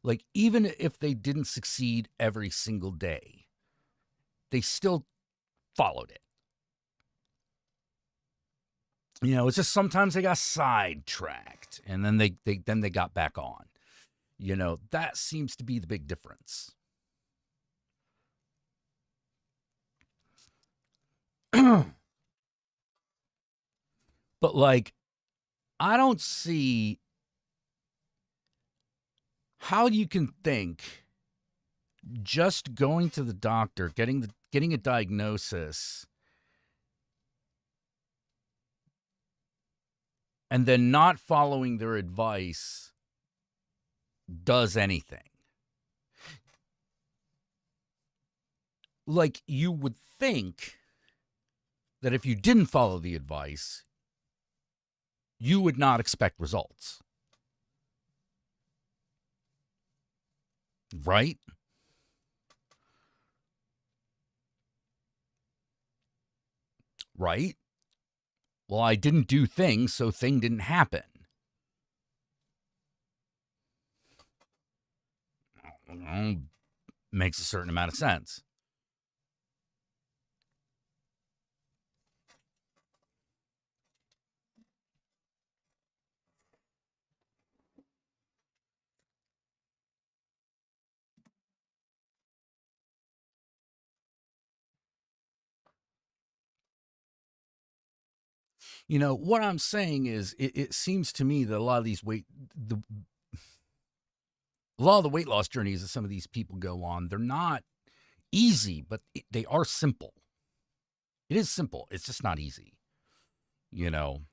Like, even if they didn't succeed every single day, they still followed it. You know, it's just sometimes they got sidetracked, and then they got back on. You know, that seems to be the big difference. But, like, I don't see how you can think just going to the doctor, getting a diagnosis, and then not following their advice does anything. Like, you would think that if you didn't follow the advice, you would not expect results. Right? Right? Well, I didn't do things, so thing didn't happen. Well, makes a certain amount of sense. You know, what I'm saying is it seems to me that a lot of these a lot of the weight loss journeys that some of these people go on, they're not easy, but they are simple. It is simple. It's just not easy, you know.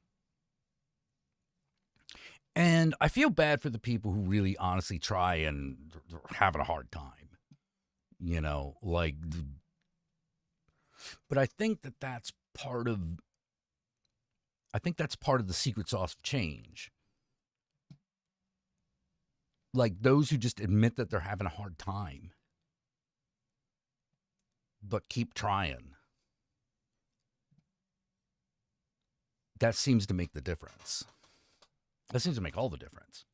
And I feel bad for the people who really honestly try and they're having a hard time, you know, like, but I think that's part of, the secret sauce of change. Like those who just admit that they're having a hard time, but keep trying. That seems to make the difference. That seems to make all the difference.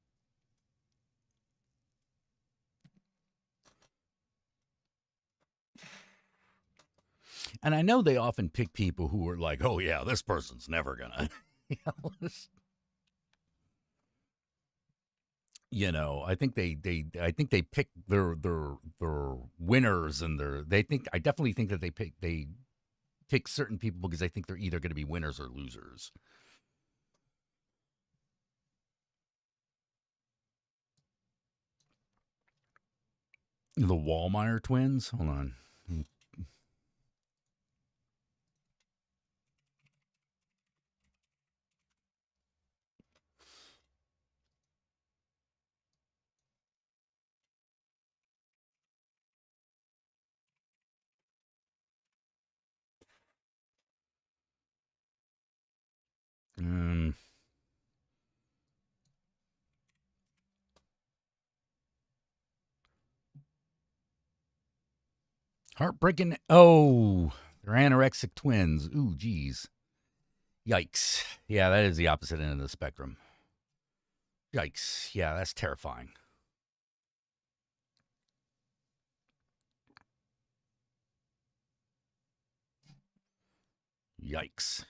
And I know they often pick people who are like, oh, yeah, this person's never going to. You know, I think they pick their winners and I definitely think that they pick certain people because they think they're either going to be winners or losers. The Wallmeyer twins? Hold on. Um, Heartbreaking. Oh, they're anorexic twins. Ooh, geez. Yikes. Yeah, that is the opposite end of the spectrum. Yikes. Yeah, that's terrifying. Yikes.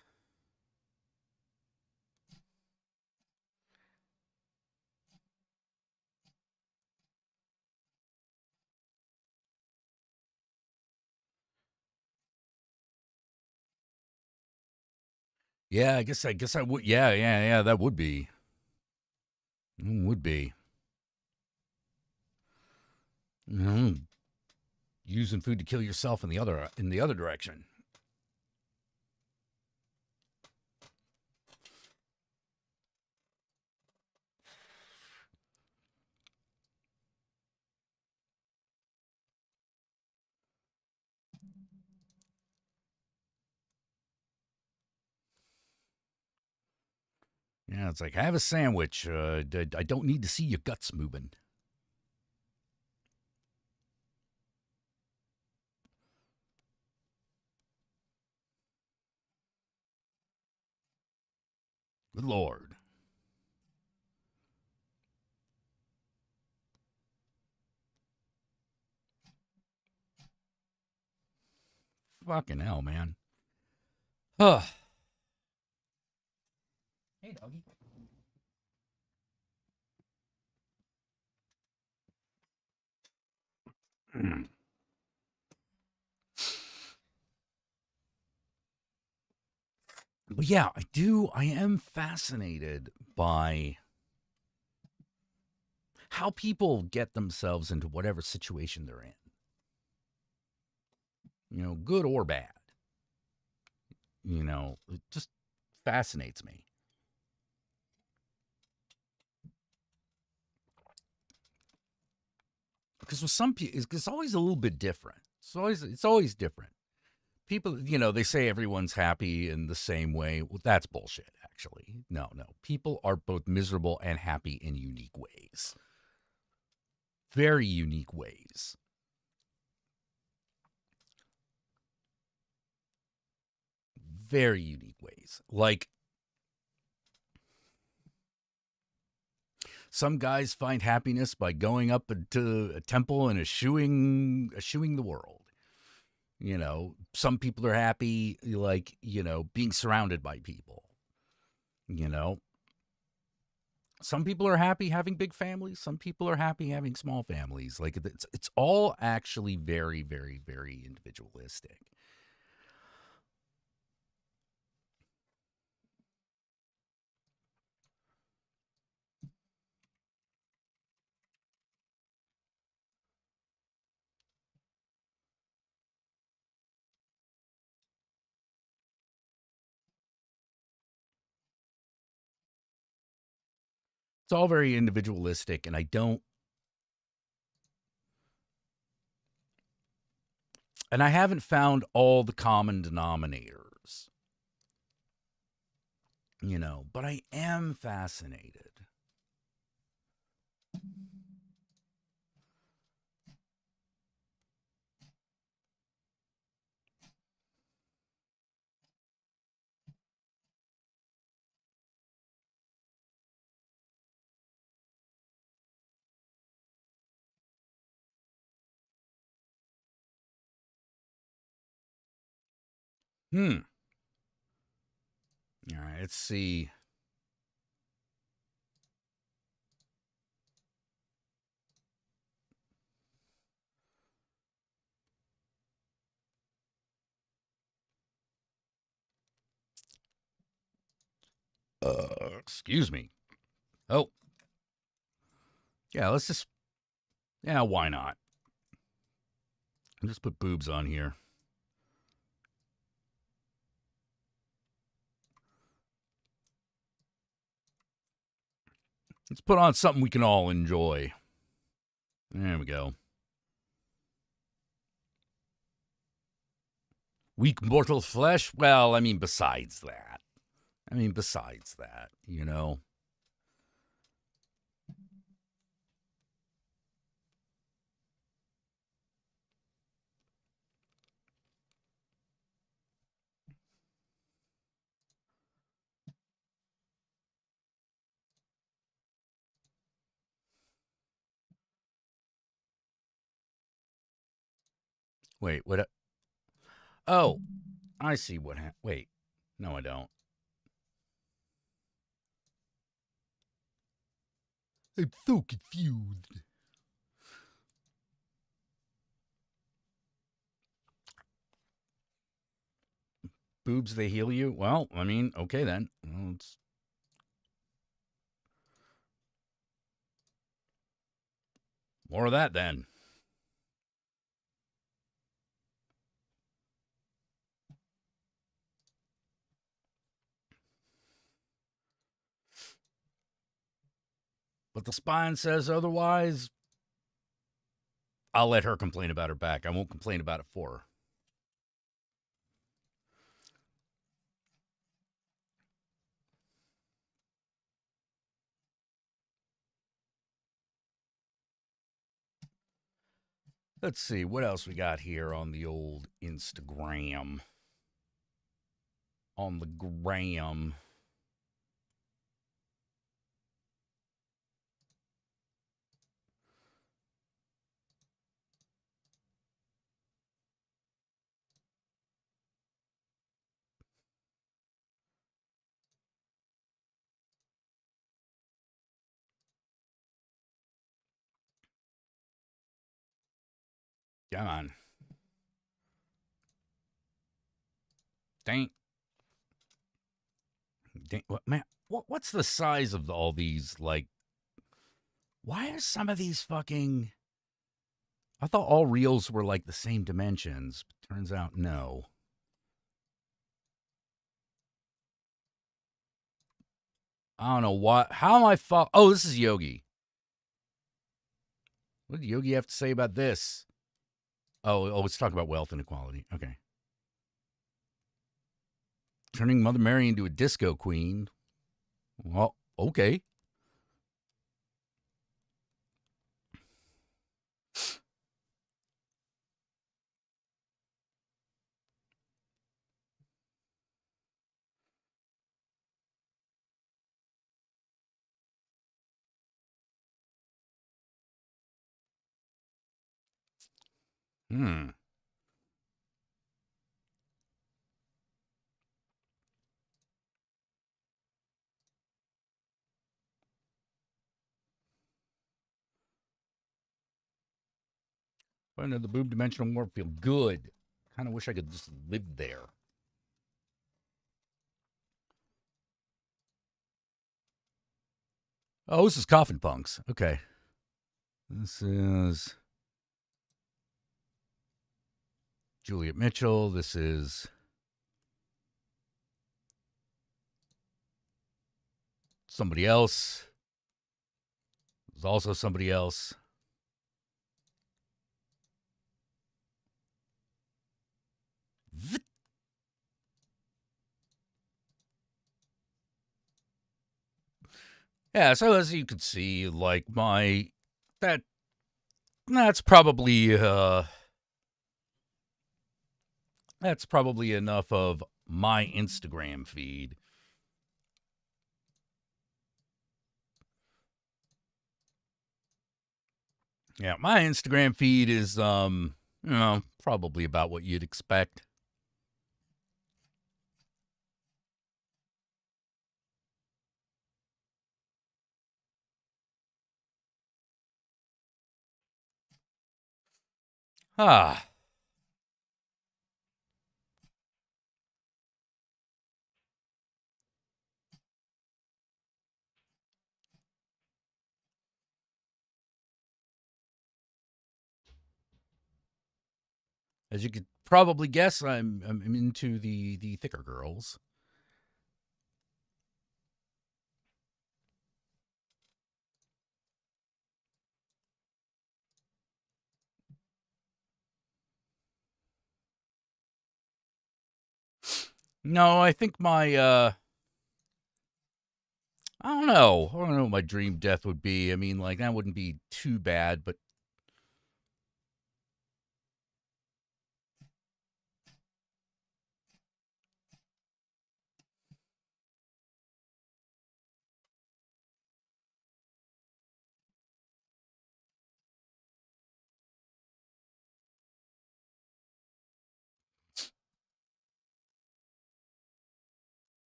Yeah, I guess I would. Yeah, that would be. Would be. Using food to kill yourself in the other direction. Yeah, it's like, have a sandwich. I don't need to see your guts moving. Good Lord. Fucking hell, man. Huh. Hey, doggy. But yeah, I am fascinated by how people get themselves into whatever situation they're in. You know, good or bad. You know, it just fascinates me. Because with some people, it's always a little bit different. It's always different. People, you know, they say everyone's happy in the same way. Well, that's bullshit, actually. No. People are both miserable and happy in unique ways. very unique ways. Very unique ways. Like, some guys find happiness by going up into a temple and eschewing the world. You know, some people are happy, like, you know, being surrounded by people. You know, some people are happy having big families. Some people are happy having small families. Like, it's all actually very, very, very individualistic. It's all very individualistic, and I haven't found all the common denominators, you know, but I am fascinated. All right, let's see. Excuse me. Oh, yeah, why not? I'll just put boobs on here. Let's put on something we can all enjoy. There we go. Weak mortal flesh? Well, I mean, besides that, you know. Wait, what? Oh, I see what happened. Wait, no, I don't. I'm so confused. Boobs, they heal you? Well, I mean, okay then. Well, more of that then. But the spine says otherwise. I'll let her complain about her back. I won't complain about it for her. Let's see, what else we got here on the old Instagram? On the gram. Come on. Dang. What, man, what's the size of all these, like, why are some of these fucking... I thought all reels were like the same dimensions. But turns out, no. I don't know what... How am I... Oh, this is Yogi. What did Yogi have to say about this? Oh, let's talk about wealth inequality. Okay. Turning Mother Mary into a disco queen. Well, okay. I know the boob dimensional warp field. Good. Kind of wish I could just live there. Oh, this is Coffin Punks. Okay. This is Juliet Mitchell. This is somebody else. There's also somebody else. Yeah, so as you can see, like that's probably enough of my Instagram feed. Yeah, my Instagram feed is probably about what you'd expect. Ah. As you could probably guess, I'm into the thicker girls. No, I think my I don't know. I don't know what my dream death would be. I mean, like, that wouldn't be too bad, but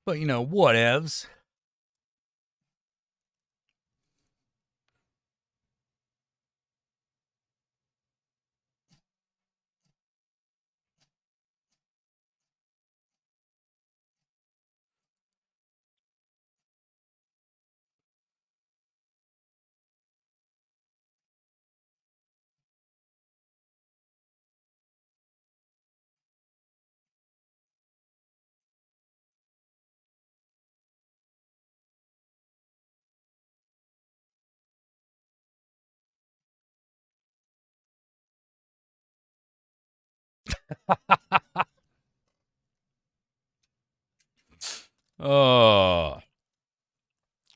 whatevs. Oh,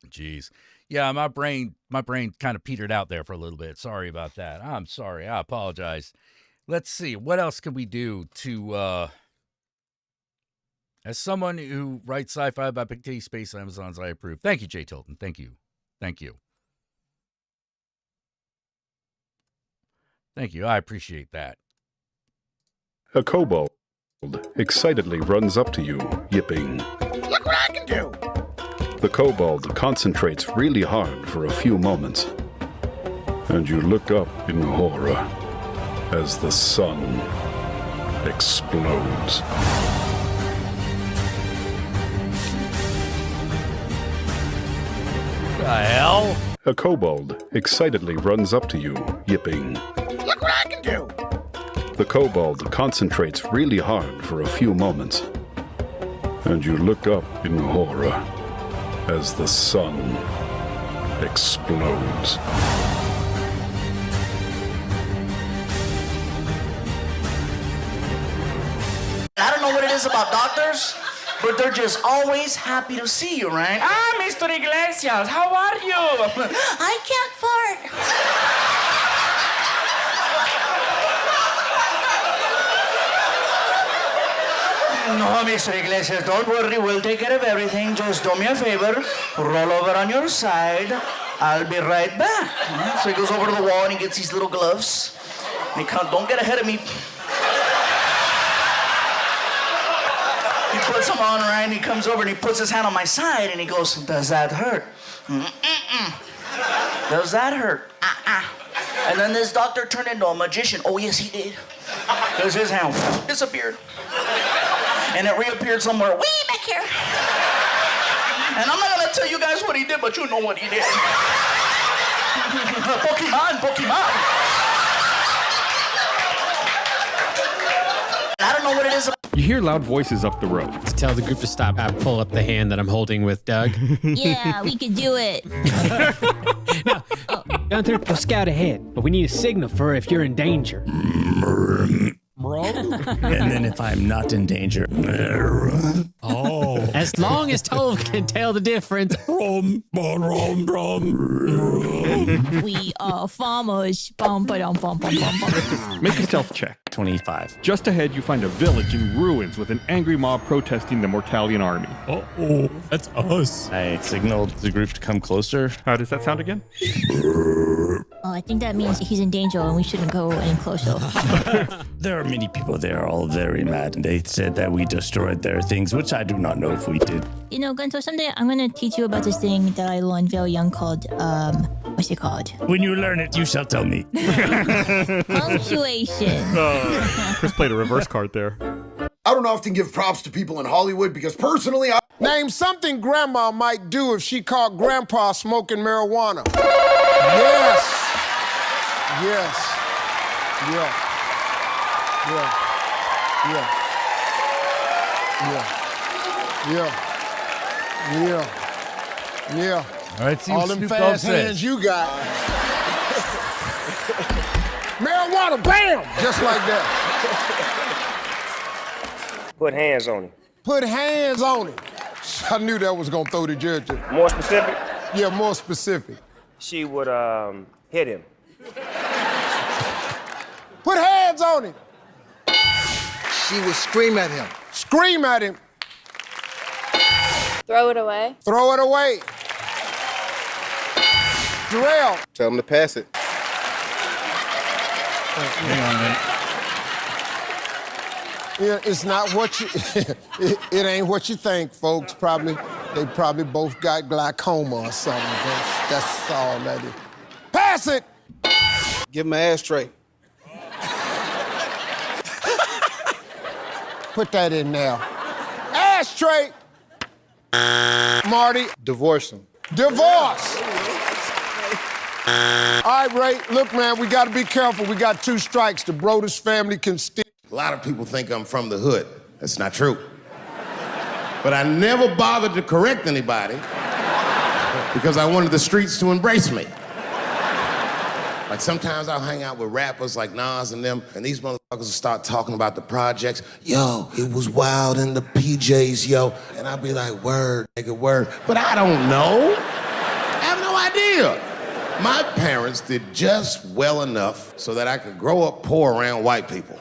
jeez. Yeah, my brain kind of petered out there for a little bit. Sorry about that. I'm sorry. I apologize. Let's see. What else can we do to as someone who writes sci-fi about Big T Space Amazons, I approve. Thank you, Jay Tilton. Thank you. Thank you. Thank you. I appreciate that. A kobold excitedly runs up to you, yipping. Look what I can do! The kobold concentrates really hard for a few moments, and you look up in horror as the sun explodes. The hell? A kobold excitedly runs up to you, yipping. Look what I can do! The kobold concentrates really hard for a few moments, and you look up in horror as the sun explodes. I don't know what it is about doctors, but they're just always happy to see you, right? Ah, Mr. Iglesias, how are you? I can't fart. No, Mr. Iglesias, don't worry. We'll take care of everything. Just do me a favor. Roll over on your side. I'll be right back. So he goes over to the wall and he gets these little gloves. And he don't get ahead of me. He puts them on, right? And he comes over and he puts his hand on my side and he goes, does that hurt? Does that hurt? And then this doctor turned into a magician. Oh, yes, he did. Because his hand disappeared. And it reappeared somewhere way back here. And I'm not going to tell you guys what he did, but you know what he did. Pokemon. I don't know what it is. You hear loud voices up the road. To tell the group to stop, I pull up the hand that I'm holding with Doug. Yeah, we could do it. Now, Gunther, go scout ahead, but we need a signal for if you're in danger. And then if I'm not in danger. Oh. As long as Tove can tell the difference. We are farmers. Bum, ba-dum, bum, bum, bum, bum. Make a stealth check. 25. Just ahead, you find a village in ruins with an angry mob protesting the Mortalian army. Uh-oh, that's us. I signaled the group to come closer. How does that sound again? Oh, I think that means he's in danger and we shouldn't go any closer. There are many people there, all very mad, and they said that we destroyed their things, which I do not know if we did. You know, Gunter, someday I'm going to teach you about this thing that I learned very young called, what's it called? When you learn it, you shall tell me. Punctuation. Chris played a reverse card there. I don't often give props to people in Hollywood because personally, Name something Grandma might do if she caught Grandpa smoking marijuana. Yes. Yeah. All right, see all what them Snoop fast Dogg says. hands you got. Marijuana, bam! Just like that. Put hands on him. Put hands on him. I knew that was gonna throw the judge. More specific? Yeah, more specific. She would hit him. Put hands on him. She would scream at him. Scream at him. Throw it away. Throw it away. Jarrell. Tell him to pass it. Hang on a minute. Yeah, it's not what you, it ain't what you think, folks. They probably both got glaucoma or something. That's all that is. Pass it! Give him an ashtray. Put that in now. Ashtray! Marty. Divorce him. Divorce! All right, Ray, look, man, we gotta be careful. We got 2 strikes. The Brodus family can steal. A lot of people think I'm from the hood. That's not true. But I never bothered to correct anybody because I wanted the streets to embrace me. Like sometimes I'll hang out with rappers like Nas and them, and these motherfuckers will start talking about the projects. Yo, it was wild in the PJs, yo. And I'll be like, word, nigga, word. But I don't know. I have no idea. My parents did just well enough so that I could grow up poor around white people.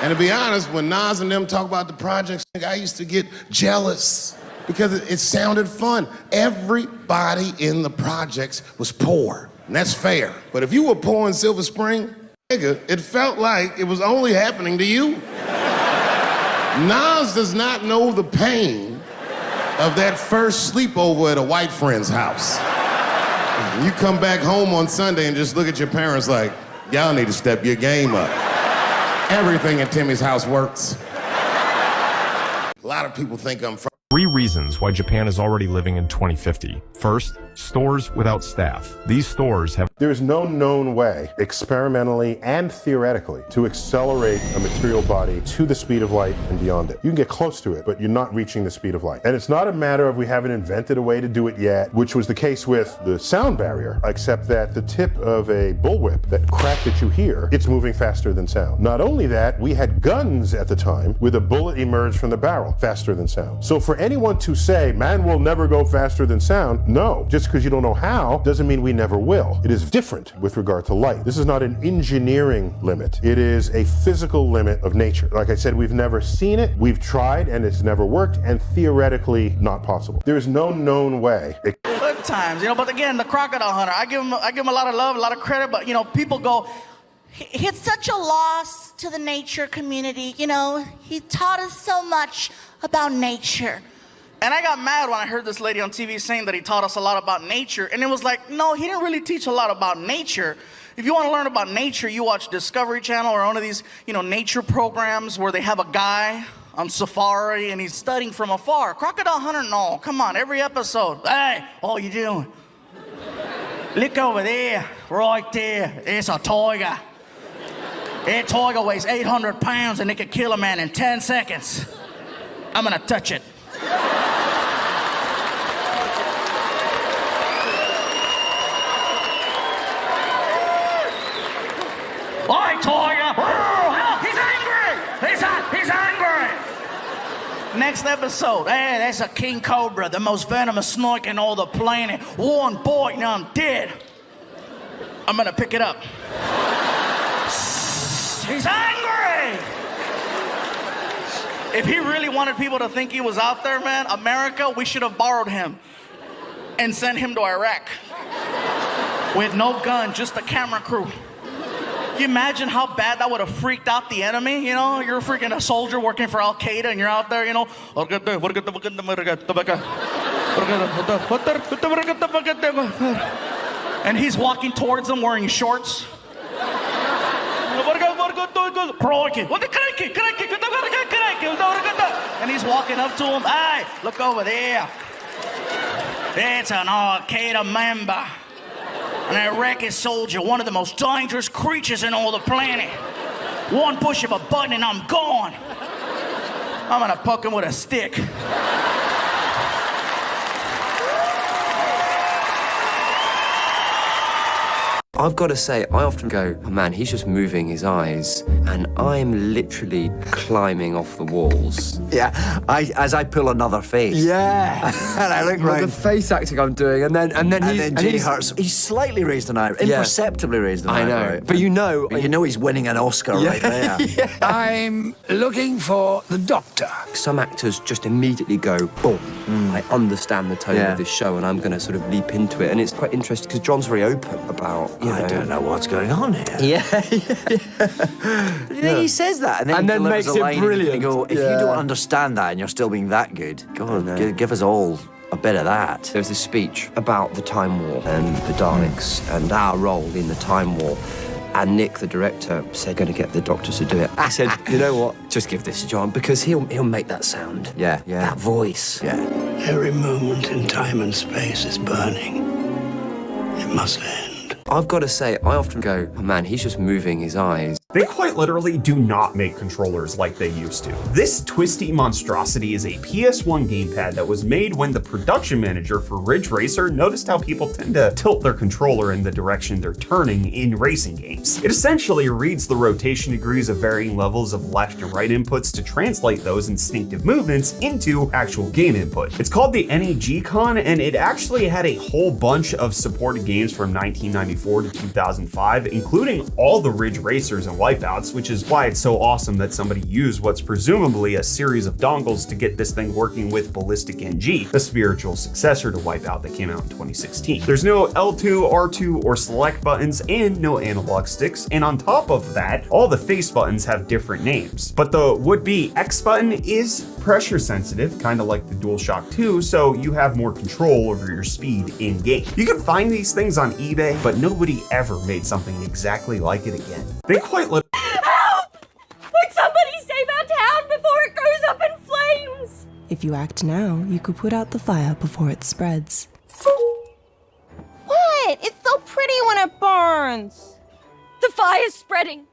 And to be honest, when Nas and them talk about the projects, I used to get jealous because it sounded fun. Everybody in the projects was poor, and that's fair. But if you were poor in Silver Spring, nigga, it felt like it was only happening to you. Nas does not know the pain of that first sleepover at a white friend's house. You come back home on Sunday and just look at your parents like, y'all need to step your game up. Everything at Timmy's house works. A lot of people think I'm from 3 reasons why Japan is already living in 2050. First, stores without staff. These stores have... There is no known way, experimentally and theoretically, to accelerate a material body to the speed of light and beyond it. You can get close to it, but you're not reaching the speed of light. And it's not a matter of we haven't invented a way to do it yet, which was the case with the sound barrier, except that the tip of a bullwhip, that crack that you hear, it's moving faster than sound. Not only that, we had guns at the time with a bullet emerged from the barrel faster than sound. So for anyone to say, man will never go faster than sound, no. Just just because you don't know how doesn't mean we never will. It is different with regard to light. This is not an engineering limit. It is a physical limit of nature. Like I said, we've never seen it, we've tried, and it's never worked, and theoretically not possible. There is no known way. Good times, but again, the crocodile hunter, I give him a lot of love, a lot of credit, but people go, it's such a loss to the nature community, he taught us so much about nature. And I got mad when I heard this lady on TV saying that he taught us a lot about nature, and it was like, no, he didn't really teach a lot about nature. If you want to learn about nature, you watch Discovery Channel or one of these, nature programs where they have a guy on safari and he's studying from afar. Crocodile hunter, no, come on, every episode. Hey, what you doing? Look over there, right there, it's a tiger. That tiger weighs 800 pounds and it could kill a man in 10 seconds. I'm gonna touch it. Oi, tiger! Oh, he's angry! He's angry! Next episode, hey, that's a king cobra, the most venomous snake in all the planet. One bite and I'm dead. I'm gonna pick it up. He's angry! If he really wanted people to think he was out there, man, America, we should have borrowed him and sent him to Iraq. With no gun, just a camera crew. You imagine how bad that would have freaked out the enemy? You're freaking a soldier working for Al-Qaeda and you're out there, and he's walking towards them wearing shorts. And he's walking up to him. Hey, look over there. It's an Al-Qaeda member. An Iraqi soldier, one of the most dangerous creatures in all the planet. One push of a button and I'm gone. I'm gonna poke him with a stick. I've got to say, I often go, oh man, he's just moving his eyes, and I'm literally climbing off the walls. Yeah, as I pull another face. Yeah. And I look right. The face acting I'm doing, and then he's slightly raised an eyebrow, imperceptibly raised an eyebrow. I know, but you know he's winning an Oscar right there. Yeah. I'm looking for the doctor. Some actors just immediately go, boom, I understand the tone of this show, and I'm going to sort of leap into it. And it's quite interesting because John's very open about, I don't know what's going on here. Yeah. He says that, and then he makes a line it brilliant. And you go, if you don't understand that and you're still being that good, go on, give us all a bit of that. There's this speech about the Time War and the Daleks and our role in the Time War. And Nick, the director, said, going to get the doctors to do it. I said, you know what? Just give this to John, because he'll make that sound. Yeah. That voice. Yeah. Every moment in time and space is burning. It must end. I've got to say, I often go, oh man, he's just moving his eyes. They quite literally do not make controllers like they used to. This twisty monstrosity is a PS1 gamepad that was made when the production manager for Ridge Racer noticed how people tend to tilt their controller in the direction they're turning in racing games. It essentially reads the rotation degrees of varying levels of left and right inputs to translate those instinctive movements into actual game input. It's called the NEG-Con, and it actually had a whole bunch of supported games from 1994 to 2005, including all the Ridge Racers and Wipeouts, which is why it's so awesome that somebody used what's presumably a series of dongles to get this thing working with Ballistic NG, the spiritual successor to Wipeout that came out in 2016. There's no L2, R2, or select buttons, and no analog sticks, and on top of that, all the face buttons have different names. But the would-be X button is pressure sensitive, kind of like the DualShock 2, so you have more control over your speed in-game. You can find these things on eBay, but nobody ever made something exactly like it again. They quite literally— Help! Would somebody save our town before it goes up in flames? If you act now, you could put out the fire before it spreads. What? It's so pretty when it burns. The fire's spreading.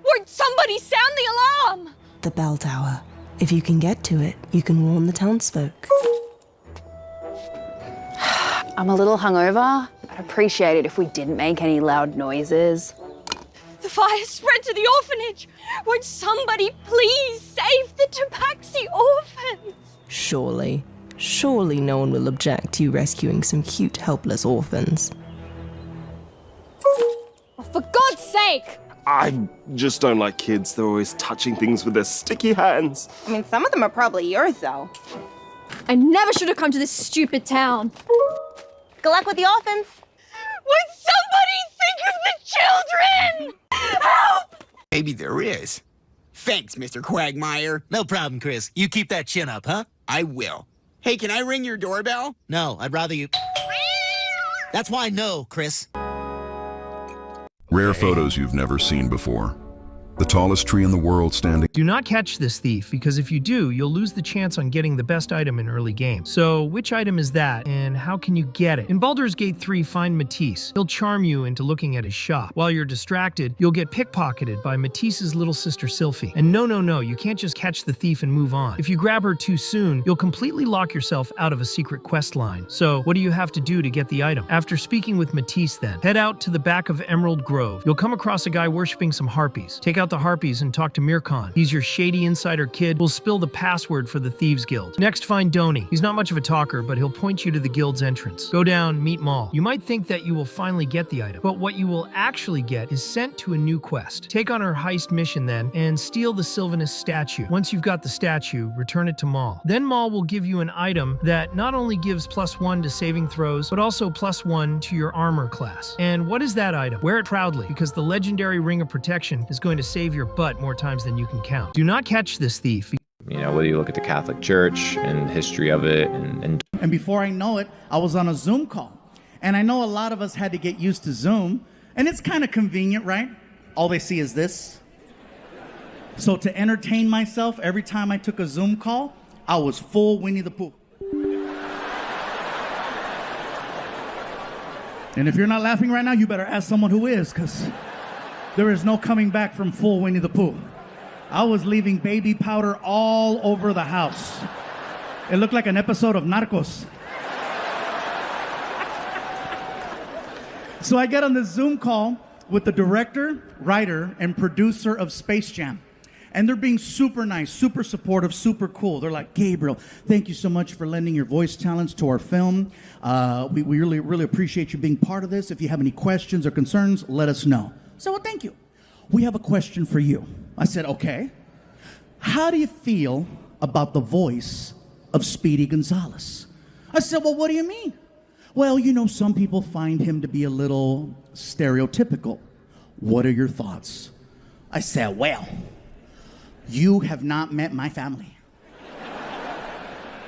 Would somebody sound the alarm? The bell tower. If you can get to it, you can warn the townsfolk. I'm a little hungover. I'd appreciate it if we didn't make any loud noises. The fire spread to the orphanage. Would somebody please save the Tabaxi orphans? Surely. Surely no one will object to you rescuing some cute, helpless orphans. Oh, for God's sake! I just don't like kids. They're always touching things with their sticky hands. I mean, some of them are probably yours, though. I never should have come to this stupid town. Good luck with the orphans. Would somebody think of the children? Help! Maybe there is. Thanks, Mr. Quagmire. No problem, Chris. You keep that chin up, huh? I will. Hey, can I ring your doorbell? No, I'd rather you... That's why no, Chris. Rare photos you've never seen before. The tallest tree in the world standing. Do not catch this thief, because if you do, you'll lose the chance on getting the best item in early game. So, which item is that, and how can you get it? In Baldur's Gate 3, find Matisse. He'll charm you into looking at his shop. While you're distracted, you'll get pickpocketed by Matisse's little sister Sylphie. And no, you can't just catch the thief and move on. If you grab her too soon, you'll completely lock yourself out of a secret quest line. So, what do you have to do to get the item? After speaking with Matisse then, head out to the back of Emerald Grove. You'll come across a guy worshipping some harpies. Take out the harpies and talk to Mirkan. He's your shady insider kid who'll spill the password for the Thieves Guild. Next, find Doni. He's not much of a talker, but he'll point you to the guild's entrance. Go down, meet Maul. You might think that you will finally get the item, but what you will actually get is sent to a new quest. Take on her heist mission then, and steal the Sylvanus statue. Once you've got the statue, return it to Maul. Then Maul will give you an item that not only gives +1 to saving throws, but also +1 to your armor class. And what is that item? Wear it proudly, because the legendary Ring of Protection is going to save your butt more times than you can count. Do not catch this thief. You know, whether you look at the Catholic Church and the history of it And before I know it, I was on a Zoom call. And I know a lot of us had to get used to Zoom. And it's kind of convenient, right? All they see is this. So to entertain myself, every time I took a Zoom call, I was full Winnie the Pooh. And if you're not laughing right now, you better ask someone who is, because there is no coming back from full Winnie the Pooh. I was leaving baby powder all over the house. It looked like an episode of Narcos. So I get on this Zoom call with the director, writer, and producer of Space Jam. And they're being super nice, super supportive, super cool. They're like, Gabriel, thank you so much for lending your voice talents to our film. We really appreciate you being part of this. If you have any questions or concerns, let us know. So, well, thank you. We have a question for you. I said, okay. How do you feel about the voice of Speedy Gonzalez? I said, well, what do you mean? Well, you know, some people find him to be a little stereotypical. What are your thoughts? I said, well, you have not met my family.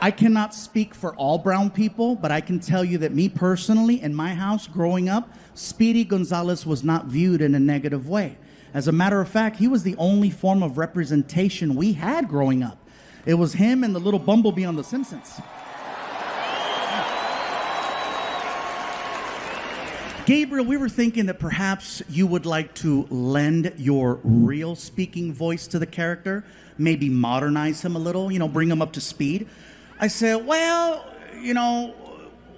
I cannot speak for all brown people, but I can tell you that me personally, in my house growing up, Speedy Gonzalez was not viewed in a negative way. As a matter of fact, he was the only form of representation we had growing up. It was him and the little bumblebee on The Simpsons. Gabriel, we were thinking that perhaps you would like to lend your real speaking voice to the character, maybe modernize him a little, you know, bring him up to speed. I said, well, you know,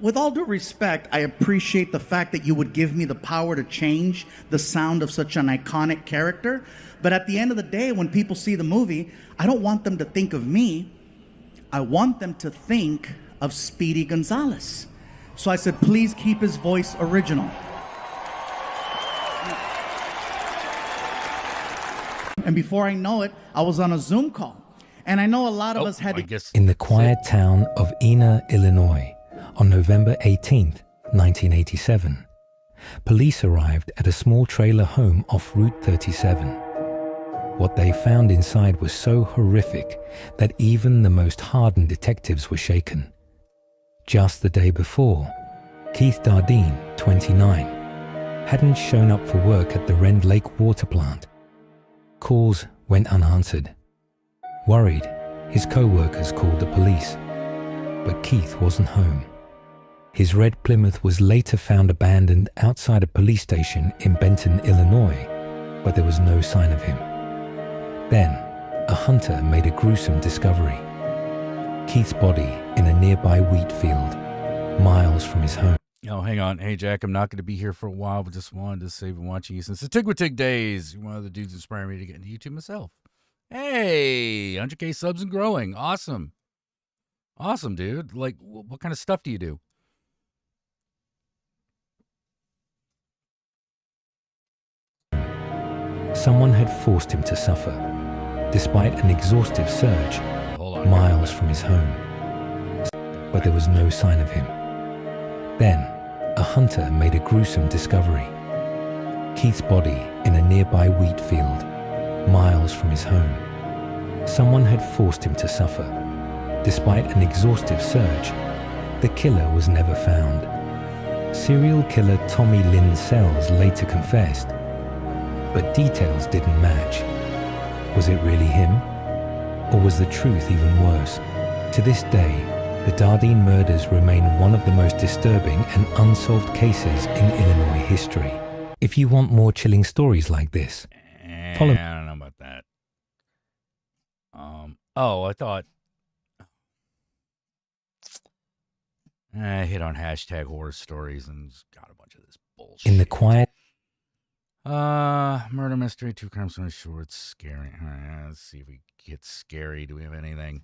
with all due respect, I appreciate the fact that you would give me the power to change the sound of such an iconic character. But at the end of the day, when people see the movie, I don't want them to think of me. I want them to think of Speedy Gonzalez. So I said, please keep his voice original. And before I know it, I was on a Zoom call. And I know a lot of us had to... In the quiet town of Ena, Illinois, on November 18th, 1987, police arrived at a small trailer home off Route 37. What they found inside was so horrific that even the most hardened detectives were shaken. Just the day before, Keith Dardeen, 29, hadn't shown up for work at the Rend Lake water plant. Calls went unanswered. Worried, his co-workers called the police, but Keith wasn't home. His red Plymouth was later found abandoned outside a police station in Benton, Illinois, but there was no sign of him. Then, a hunter made a gruesome discovery. Keith's body in a nearby wheat field, miles from his home. Oh, hang on. Hey, Jack, I'm not going to be here for a while, but just wanted to say I've been watching you since the Tig days. You're one of the dudes inspiring me to get into YouTube myself. Hey, 100K subs and growing. Awesome. Awesome, dude. Like, what kind of stuff do you do? Someone had forced him to suffer, despite an exhaustive search miles from his home. But there was no sign of him. Then, a hunter made a gruesome discovery. Keith's body in a nearby wheat field, miles from his home. Someone had forced him to suffer. Despite an exhaustive search, the killer was never found. Serial killer Tommy Lynn Sells later confessed, but details didn't match. Was it really him? Or was the truth even worse? To this day, the Dardine murders remain one of the most disturbing and unsolved cases in Illinois history. If you want more chilling stories like this, follow me. I don't know about that. Oh, I thought I hit on hashtag horror stories and got a bunch of this bullshit. In the quiet. Murder mystery, 2 crimes, 1 short, scary. All right, let's see if we get scary. Do we have anything?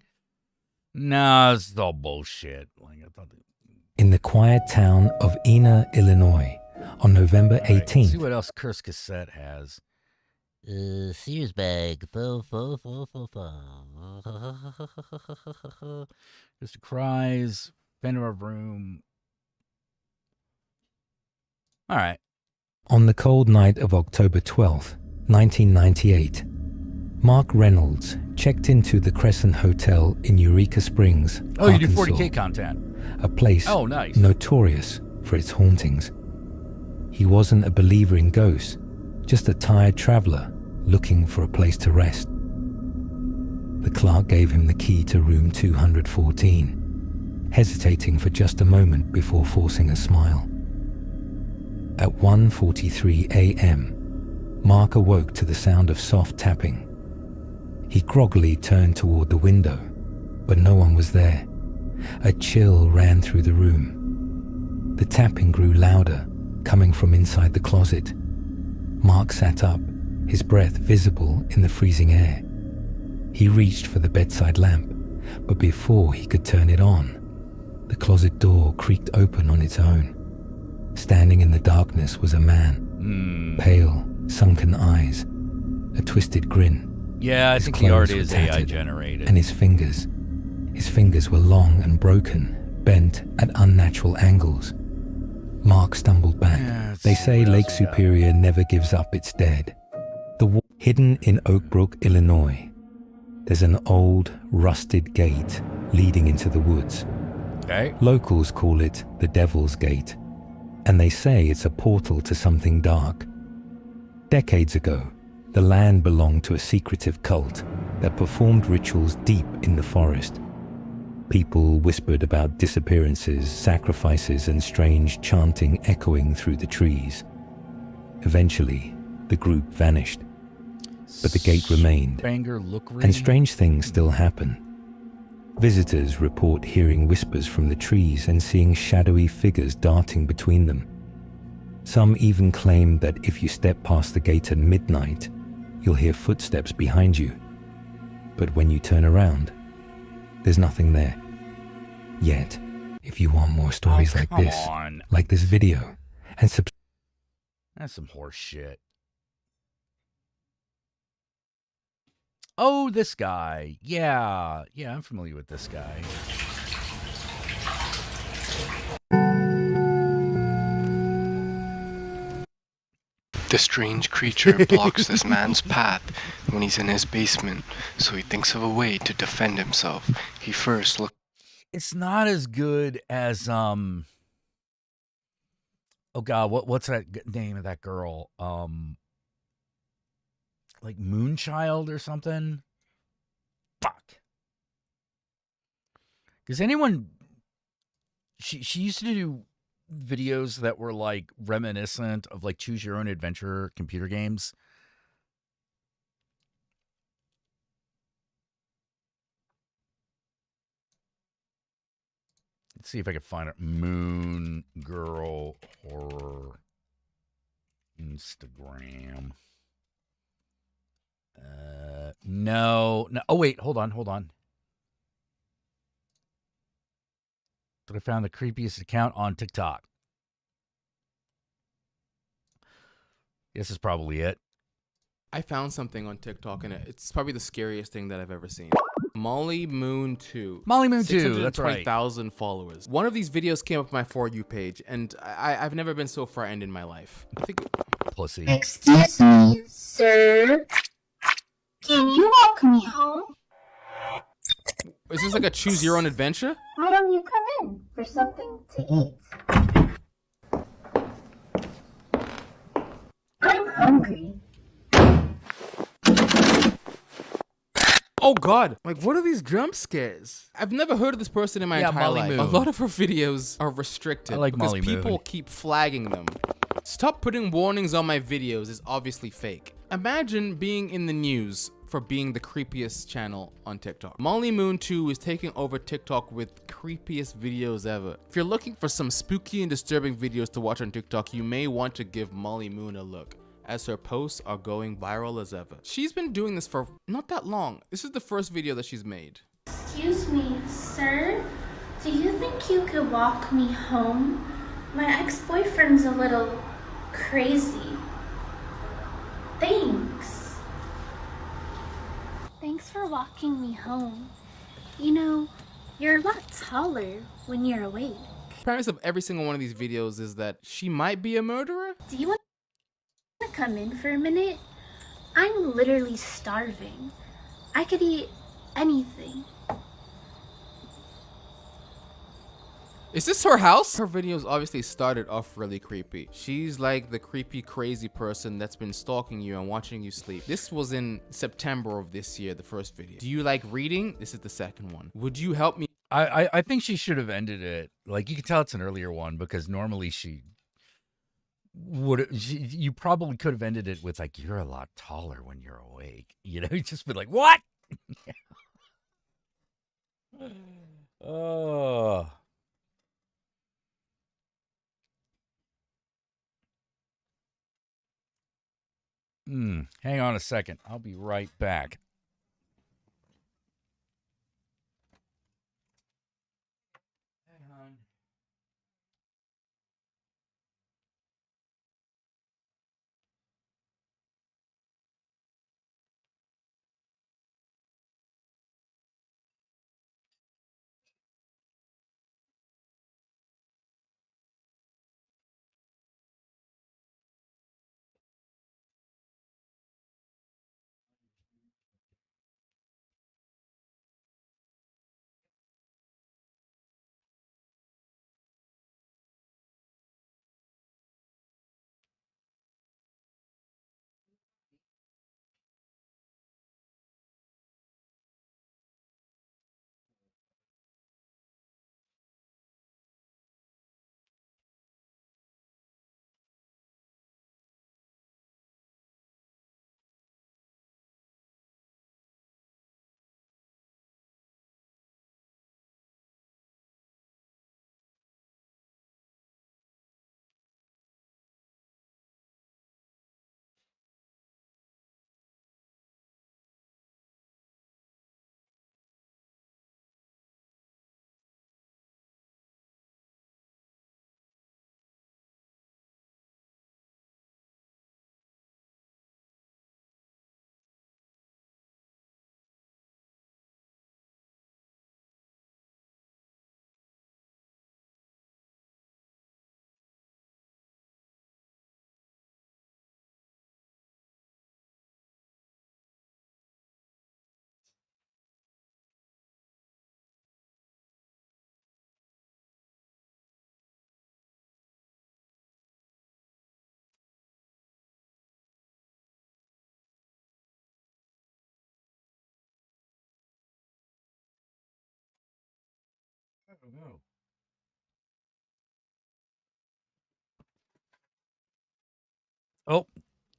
No, it's all bullshit. Like I thought. In the quiet town of Ena, Illinois, on November 18th. Let's see what else Curse Cassette has. Sears bag. Just cries. Fender of room. All right. On the cold night of October 12th, 1998, Mark Reynolds checked into the Crescent Hotel in Eureka Springs, Oh, you do Arkansas, 40K content. a place Oh, nice. notorious for its hauntings. He wasn't a believer in ghosts, just a tired traveler looking for a place to rest. The clerk gave him the key to room 214, hesitating for just a moment before forcing a smile. At 1:43 a.m., Mark awoke to the sound of soft tapping. He groggily turned toward the window, but no one was there. A chill ran through the room. The tapping grew louder, coming from inside the closet. Mark sat up, his breath visible in the freezing air. He reached for the bedside lamp, but before he could turn it on, the closet door creaked open on its own. Standing in the darkness was a man, pale, sunken eyes, a twisted grin. Yeah, I His think he clothes already were is AI tattered, generated. And his fingers were long and broken, bent at unnatural angles. Mark stumbled back. They say Lake Superior never gives up its dead. Hidden in Oak Brook, Illinois, there's an old, rusted gate leading into the woods. Okay. Locals call it the Devil's Gate, and they say it's a portal to something dark. Decades ago, the land belonged to a secretive cult that performed rituals deep in the forest. People whispered about disappearances, sacrifices, and strange chanting echoing through the trees. Eventually, the group vanished, but the gate remained, Banger look and strange things still happen. Visitors report hearing whispers from the trees and seeing shadowy figures darting between them. Some even claim that if you step past the gate at midnight, you'll hear footsteps behind you. But when you turn around, there's nothing there. Yet, if you want more stories like come this, on. like this video, and That's some horse shit. Oh, this guy. Yeah, I'm familiar with this guy. The strange creature blocks this man's path when he's in his basement, so he thinks of a way to defend himself. He first looks. It's not as good as oh god, what's that name of that girl? Like Moonchild or something? Fuck. Because anyone she used to do videos that were like reminiscent of like choose your own adventure computer games. Let's see if I can find it. Moon Girl Horror Instagram. No. Oh wait, hold on. But I found the creepiest account on TikTok. This is probably it. I found something on TikTok, and it's probably the scariest thing that I've ever seen. Molly Moon 2. Molly Moon 2, that's right. 620,000 followers. One of these videos came up my For You page, and I've never been so frightened in my life. I think... Pussy. Excuse me, sir. Can you walk me home? Is this like a choose your own adventure? Why don't you come in for something to eat? I'm hungry. Oh God! Like, what are these jump scares? I've never heard of this person in my entire Molly life. Moon. A lot of her videos are restricted I like because Molly people Moon. keep flagging them. Stop putting warnings on my videos is obviously fake. Imagine being in the news for being the creepiest channel on TikTok. Molly Moon 2 is taking over TikTok with creepiest videos ever. If you're looking for some spooky and disturbing videos to watch on TikTok, you may want to give Molly Moon a look, as her posts are going viral as ever. She's been doing this for not that long. This is the first video that she's made. Excuse me, sir. Do you think you could walk me home? My ex-boyfriend's a little crazy. Thanks. Thanks for walking me home. You know, you're a lot taller when you're awake. The premise of every single one of these videos is that she might be a murderer. Do you want to come in for a minute? I'm literally starving. I could eat anything. Is this her house? Her videos obviously started off really creepy. She's like the creepy, crazy person that's been stalking you and watching you sleep. This was in September of this year, the first video. Do you like reading? This is the second one. Would you help me? I think she should have ended it. Like, you can tell it's an earlier one because normally you probably could have ended it with like, you're a lot taller when you're awake. You know, just be like, what? Oh. Hang on a second. I'll be right back. Hang on. I don't know. Oh,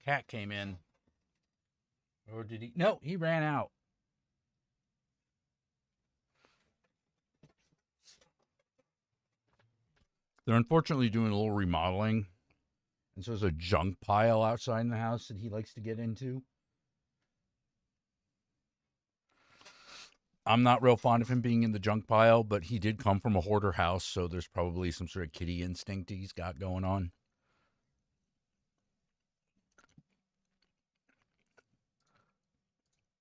cat came in. Or did he? No, he ran out. They're unfortunately doing a little remodeling. And so there's a junk pile outside in the house that he likes to get into. I'm not real fond of him being in the junk pile, but he did come from a hoarder house, so there's probably some sort of kitty instinct he's got going on.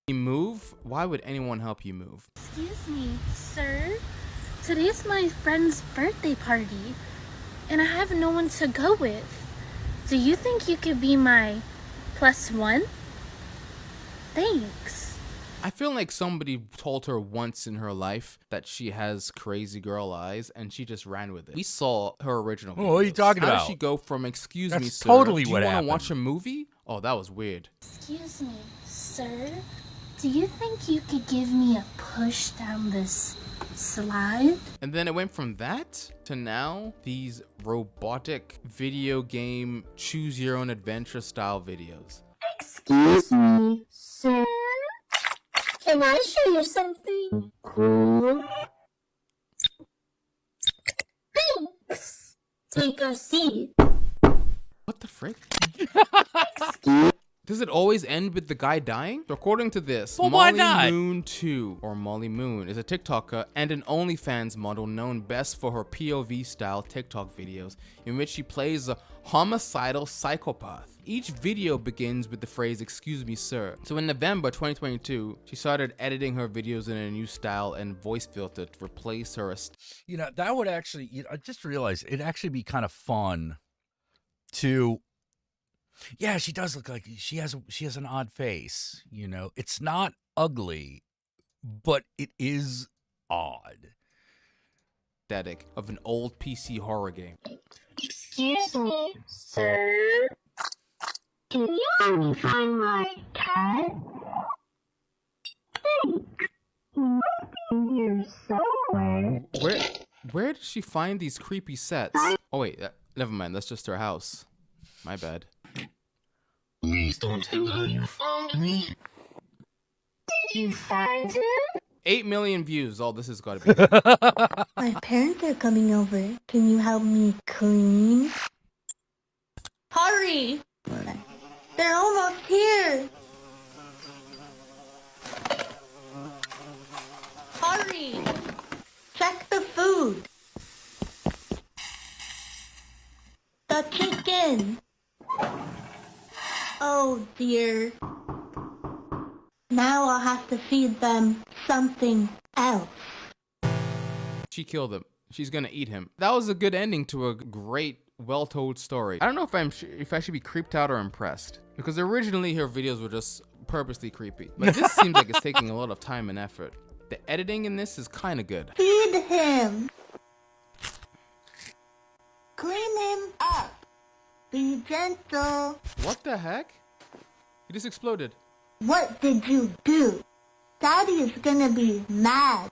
You move? Why would anyone help you move? Excuse me, sir. Today's my friend's birthday party, and I have no one to go with. Do you think you could be my +1? Thanks. I feel like somebody told her once in her life that she has crazy girl eyes, and she just ran with it. We saw her original videos. Oh, what are you talking How about? did she go from, excuse me, That's sir, totally do what you want happened. to watch a movie? Oh, that was weird. Excuse me, sir. Do you think you could give me a push down this slide? And then it went from that to now these robotic video game choose your own adventure style videos. Excuse me, sir. Can I show you something cool? Thanks. Take a seat. What the frick? Does it always end with the guy dying? So according to this, Well, why Molly not? Moon 2, or Molly Moon, is a TikToker and an OnlyFans model known best for her POV-style TikTok videos, in which she plays a homicidal psychopath. Each video begins with the phrase, "Excuse me, sir." So in November 2022, she started editing her videos in a new style and voice filter to replace her. You know, that would actually, I just realized it'd actually be kind of fun to, yeah, she does look like she has an odd face, you know. It's not ugly, but it is odd. Aesthetic of an old PC horror game. Excuse me, sir. Can you help me find my cat? Thanks. Maybe here somewhere. Where did she find these creepy sets? Oh wait, never mind. That's just her house. My bad. Please don't tell her you found me. Did you find him? 8 million views. All this has got to be. My parents are coming over. Can you help me clean? Hurry! They're almost here. Hurry! Check the food. The chicken. Oh dear. Now I'll have to feed them something else. She killed him. She's gonna eat him. That was a good ending to a great, well-told story. I don't know if I should be creeped out or impressed, because originally her videos were just purposely creepy. But this seems like it's taking a lot of time and effort. The editing in this is kind of good. Feed him. Clean him up. Be gentle. What the heck? He just exploded. What did you do? Daddy is gonna be mad.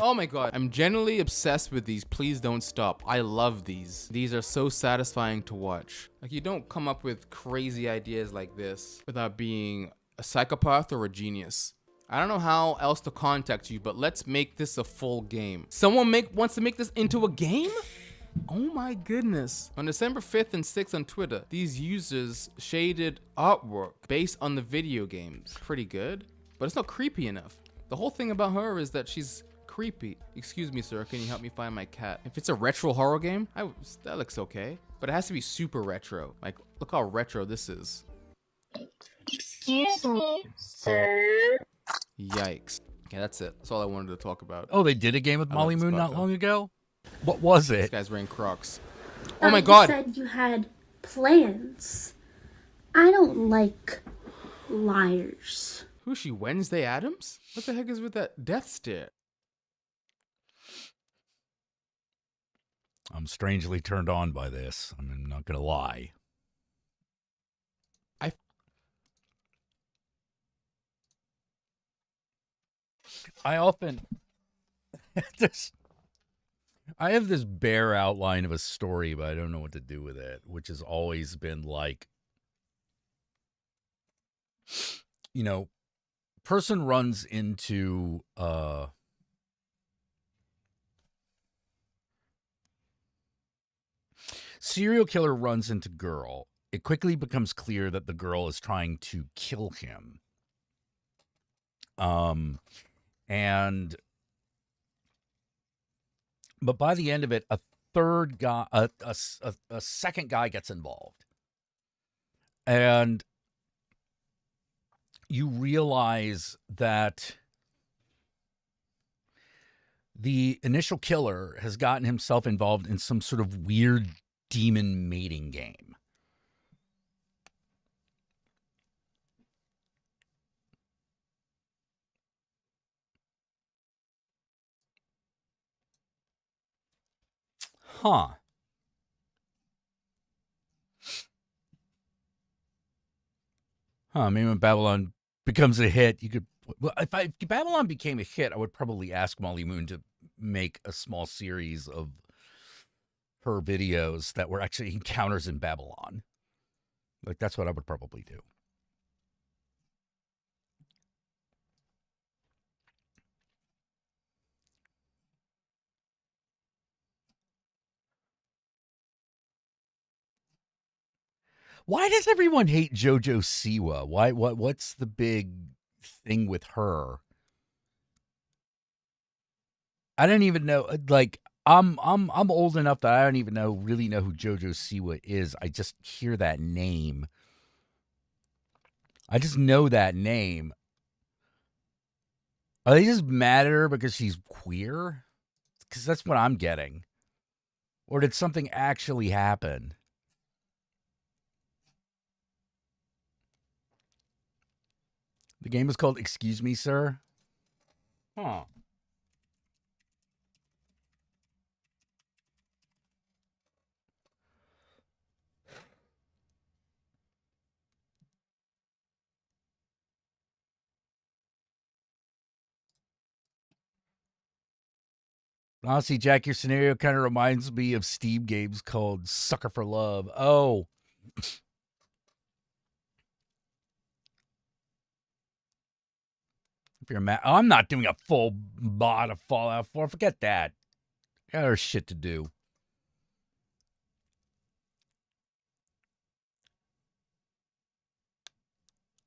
Oh my god. I'm genuinely obsessed with these. Please don't stop. I love these. These are so satisfying to watch. Like, you don't come up with crazy ideas like this without being a psychopath or a genius. I don't know how else to contact you, but let's make this a full game. Someone wants to make this into a game? Oh my goodness. On December 5th and 6th on Twitter, these users shaded artwork based on the video games. Pretty good, but it's not creepy enough. The whole thing about her is that she's creepy. Excuse me, sir, can you help me find my cat? If it's a retro horror game, that looks okay, but it has to be super retro. Like, look how retro this is. Excuse me, sir. Yikes. Okay, that's it. That's all I wanted to talk about. Oh, they did a game with I Molly like Moon this not butt, long ago? What was This it? guy's wearing Crocs. Oh Oh my you god. said you had plans. I don't like liars. Who's she, Wednesday Addams? What the heck is with that death stare? I'm strangely turned on by this. I'm not going to lie. I often... I have this bare outline of a story, but I don't know what to do with it, which has always been like, you know, person runs into serial killer runs into girl, it quickly becomes clear that the girl is trying to kill him. But by the end of it, a third guy, a second guy gets involved. And you realize that the initial killer has gotten himself involved in some sort of weird demon mating game. Huh. Maybe when Babylon becomes a hit, you could... Well, if Babylon became a hit, I would probably ask Molly Moon to make a small series of her videos that were actually encounters in Babylon. Like, that's what I would probably do. Why does everyone hate JoJo Siwa? What's the big thing with her? I don't even know. Like, I'm old enough that I don't even really know who JoJo Siwa is. I just hear that name. I just know that name. Are they just mad at her because she's queer? Because that's what I'm getting. Or did something actually happen? The game is called Excuse Me, Sir? Huh. Honestly, Jack, your scenario kind of reminds me of Steam games called Sucker for Love. Oh. If you're mad, I'm not doing a full mod of Fallout 4. Forget that. I got other shit to do.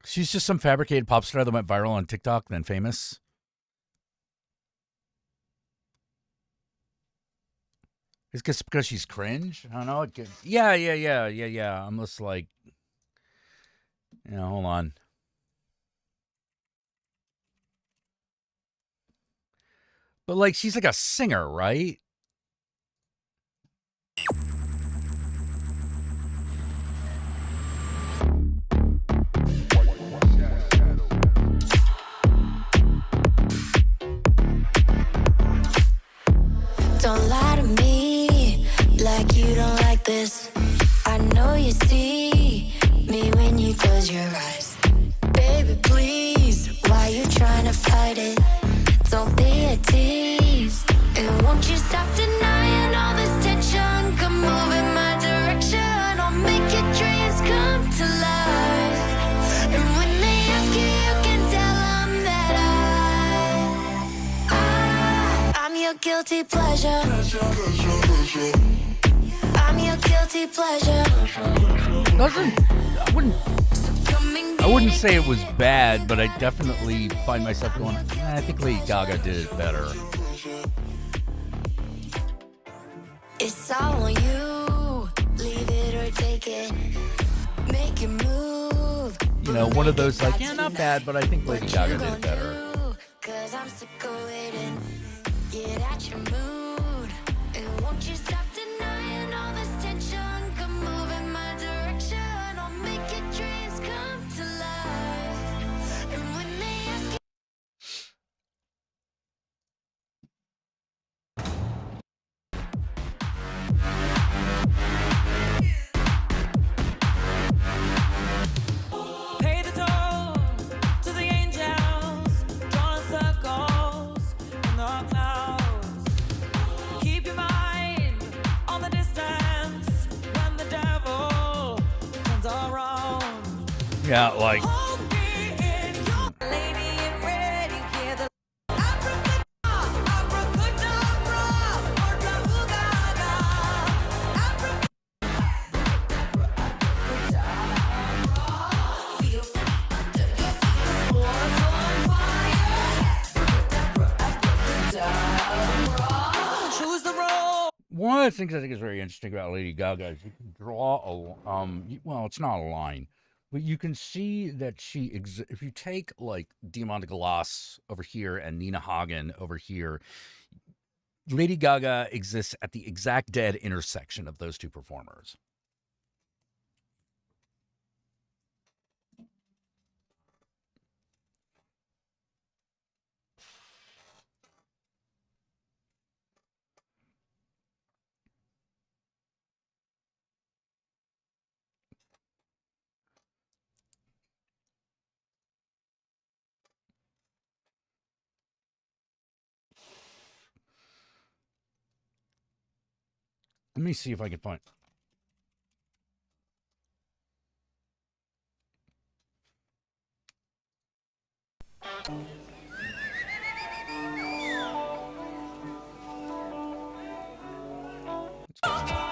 She's just some fabricated pop star that went viral on TikTok, then famous. It's because she's cringe? I don't know. Yeah. I'm just like, hold on. But, like, she's like a singer, right? Don't lie to me like you don't like this. I know you see me when you close your eyes. Baby, please, why you trying to fight it? Don't be a tease. And won't you stop denying all this tension? Come move in my direction. I'll make your dreams come to life. And when they ask you, you can tell them that I'm your guilty pleasure. I'm your guilty pleasure. I wouldn't say it was bad, but I definitely find myself going, I think Lady Gaga did it better. It's all on you. Leave it or take it. Make it move. One of those like, not bad, but I think Lady Gaga did it better. 'Cause I'm sick of waiting. Get at your mood. And won't you stop denying all this tension? Come move in my direction. I'll make your dreams come to life. And when they ask you, Pay the toll to the angels, drawing circles in the clouds. Keep your mind on the distance when the devil turns around. Yeah, like... one of the things I think is very interesting about Lady Gaga is you can draw well, it's not a line, but you can see that if you take like Diamante Glass over here and Nina Hagen over here, Lady Gaga exists at the exact dead intersection of those two performers. Let me see if I can find.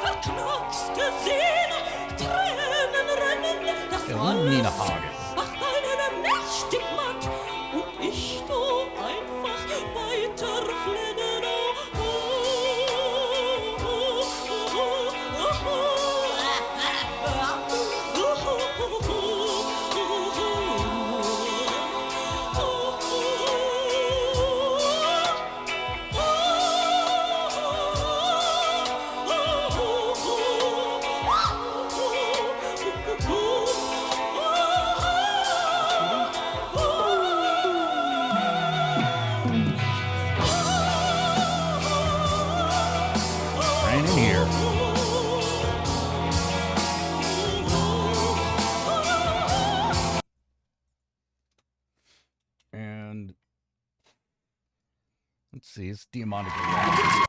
Verknackste Sehne, Tränen rennen, das Nina alles Hagen. macht einen mächtig matt. Und ich tu einfach weiter flennen. Right in here. And let's see, it's Diamante Glass.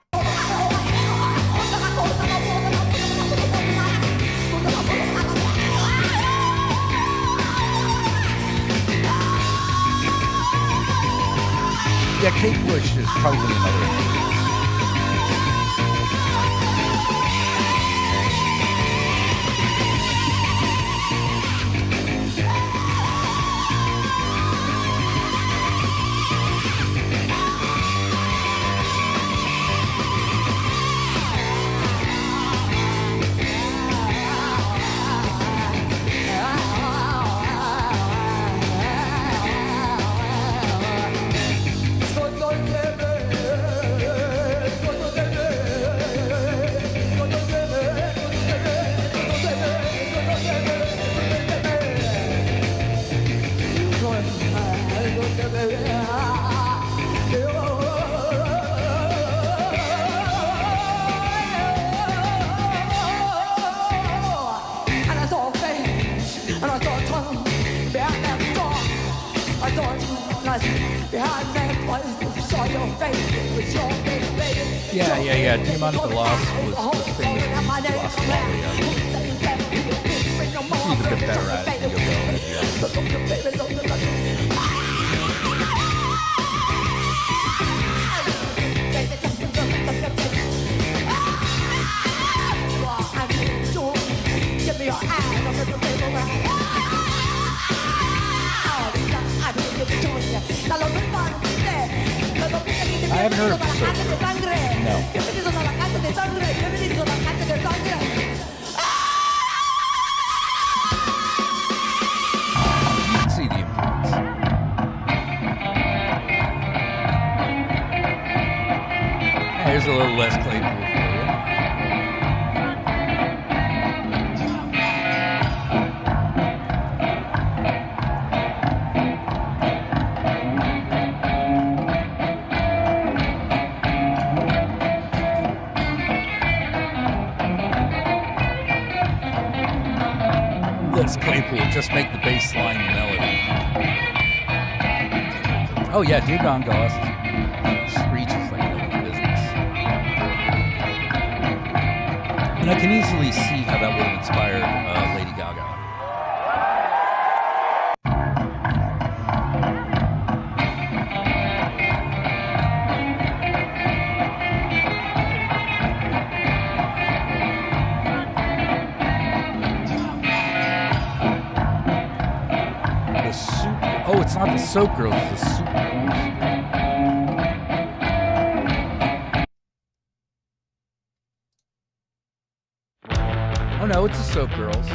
Yeah, Kate Bush is probably another. Yeah. Diamante Glass was famous for Glossolalia. She's a bit better at it than Yoko. I haven't heard of it. No. You can see the influence. Here's a little less Claypool for you. Claypool, just make the bass line melody. Oh yeah, Diamante Glass screeches like no business. And I can easily see how that would have inspired Lady Gaga. Oh, it's not the Soap Girls, it's the Soup Girls. Oh no, it's the Soap Girls.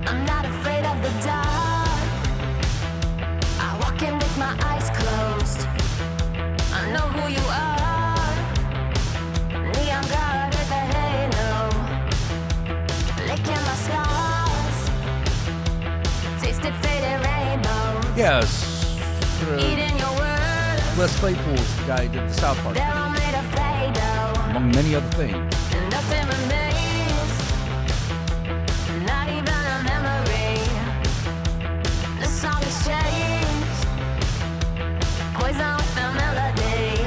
I'm not afraid of the dark. I walk in with my eyes closed. I know who you are. Neon guard with a halo. Licking my scars. Tasted faded rainbows. Yes. Eating your words. Les Claypool's the guy who did the South Park. They're all made of Play-Doh. Among many other things. And nothing remains. Not even a memory. The song has changed. Poison with the melody.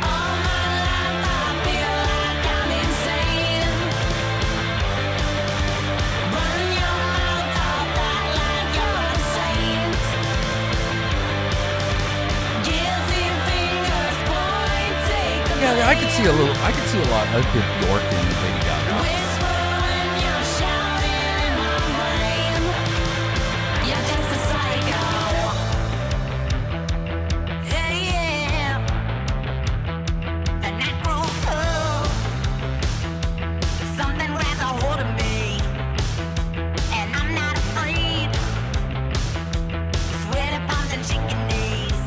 All my life I feel like I'm insane. Run your mouth off, act like you're a saint. Guilty fingers point, take the Yeah, I could see a lot of good York in Lady Gaga. whisper when you're shouting in my brain. You're just a psycho. Hey, yeah. The night grows cold. Something grabs a hold of me, and I'm not afraid. Sweaty palms and chicken knees.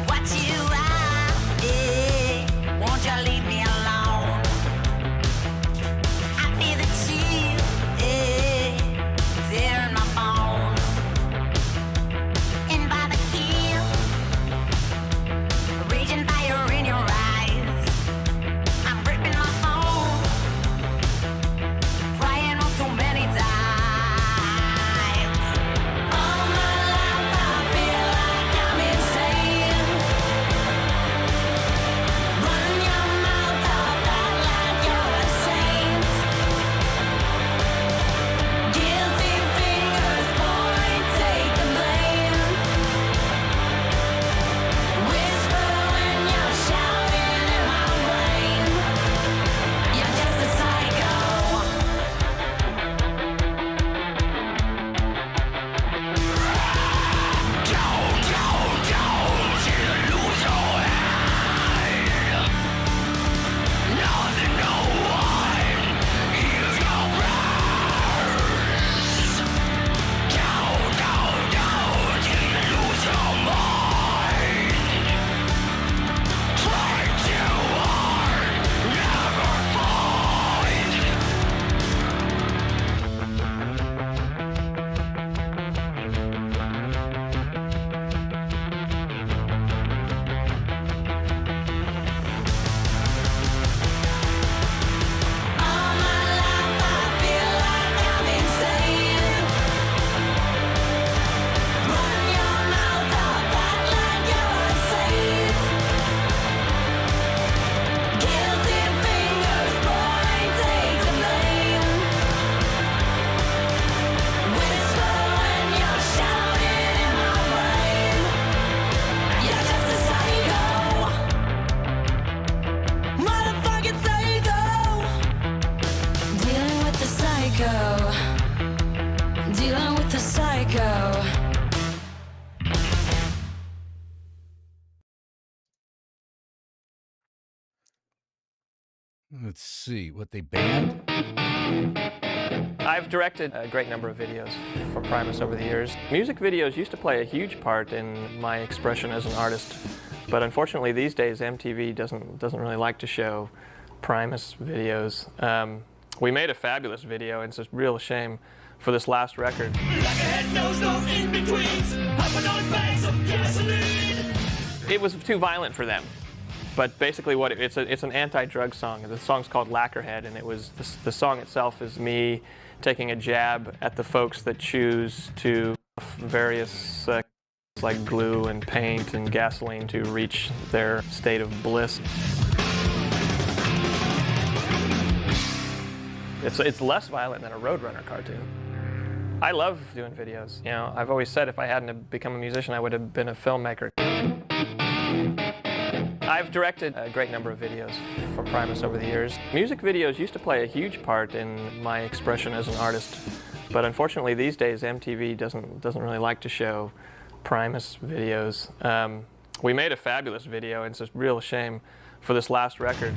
Watch you out, yeah. Won't you leave me alone? I feel the chill, yeah. It's here in my bones. And by the kill, raging fire in your eyes. I'm gripping my phone, crying out too many times. All my life I feel like I'm insane. Run your mouth off, act like you're a saint. Guilty fingers point, take the blame. Whisper when you're shouting in my brain. You're just a psycho. All my life I feel like I'm insane. Run your mouth off, act like you're a saint. Guilty fingers point, take the blame. Whisper when you're shouting in my brain. You're just a psycho. Motherfucking psycho. Dealing with the psycho. Dealing with the psycho. Let's see what they banned. I've directed a great number of videos for Primus over the years. Music videos used to play a huge part in my expression as an artist, but unfortunately these days MTV doesn't really like to show Primus videos. We made a fabulous video, and it's a real shame for this last record. It was too violent for them. But basically, it's an anti-drug song. The song's called Lacquerhead, and the song itself is me taking a jab at the folks that choose to various like glue and paint and gasoline to reach their state of bliss. It's less violent than a Roadrunner cartoon. I love doing videos. You know, I've always said if I hadn't become a musician, I would have been a filmmaker. I've directed a great number of videos for Primus over the years. Music videos used to play a huge part in my expression as an artist, But unfortunately, these days MTV doesn't really like to show Primus videos. We made a fabulous video, and it's a real shame for this last record.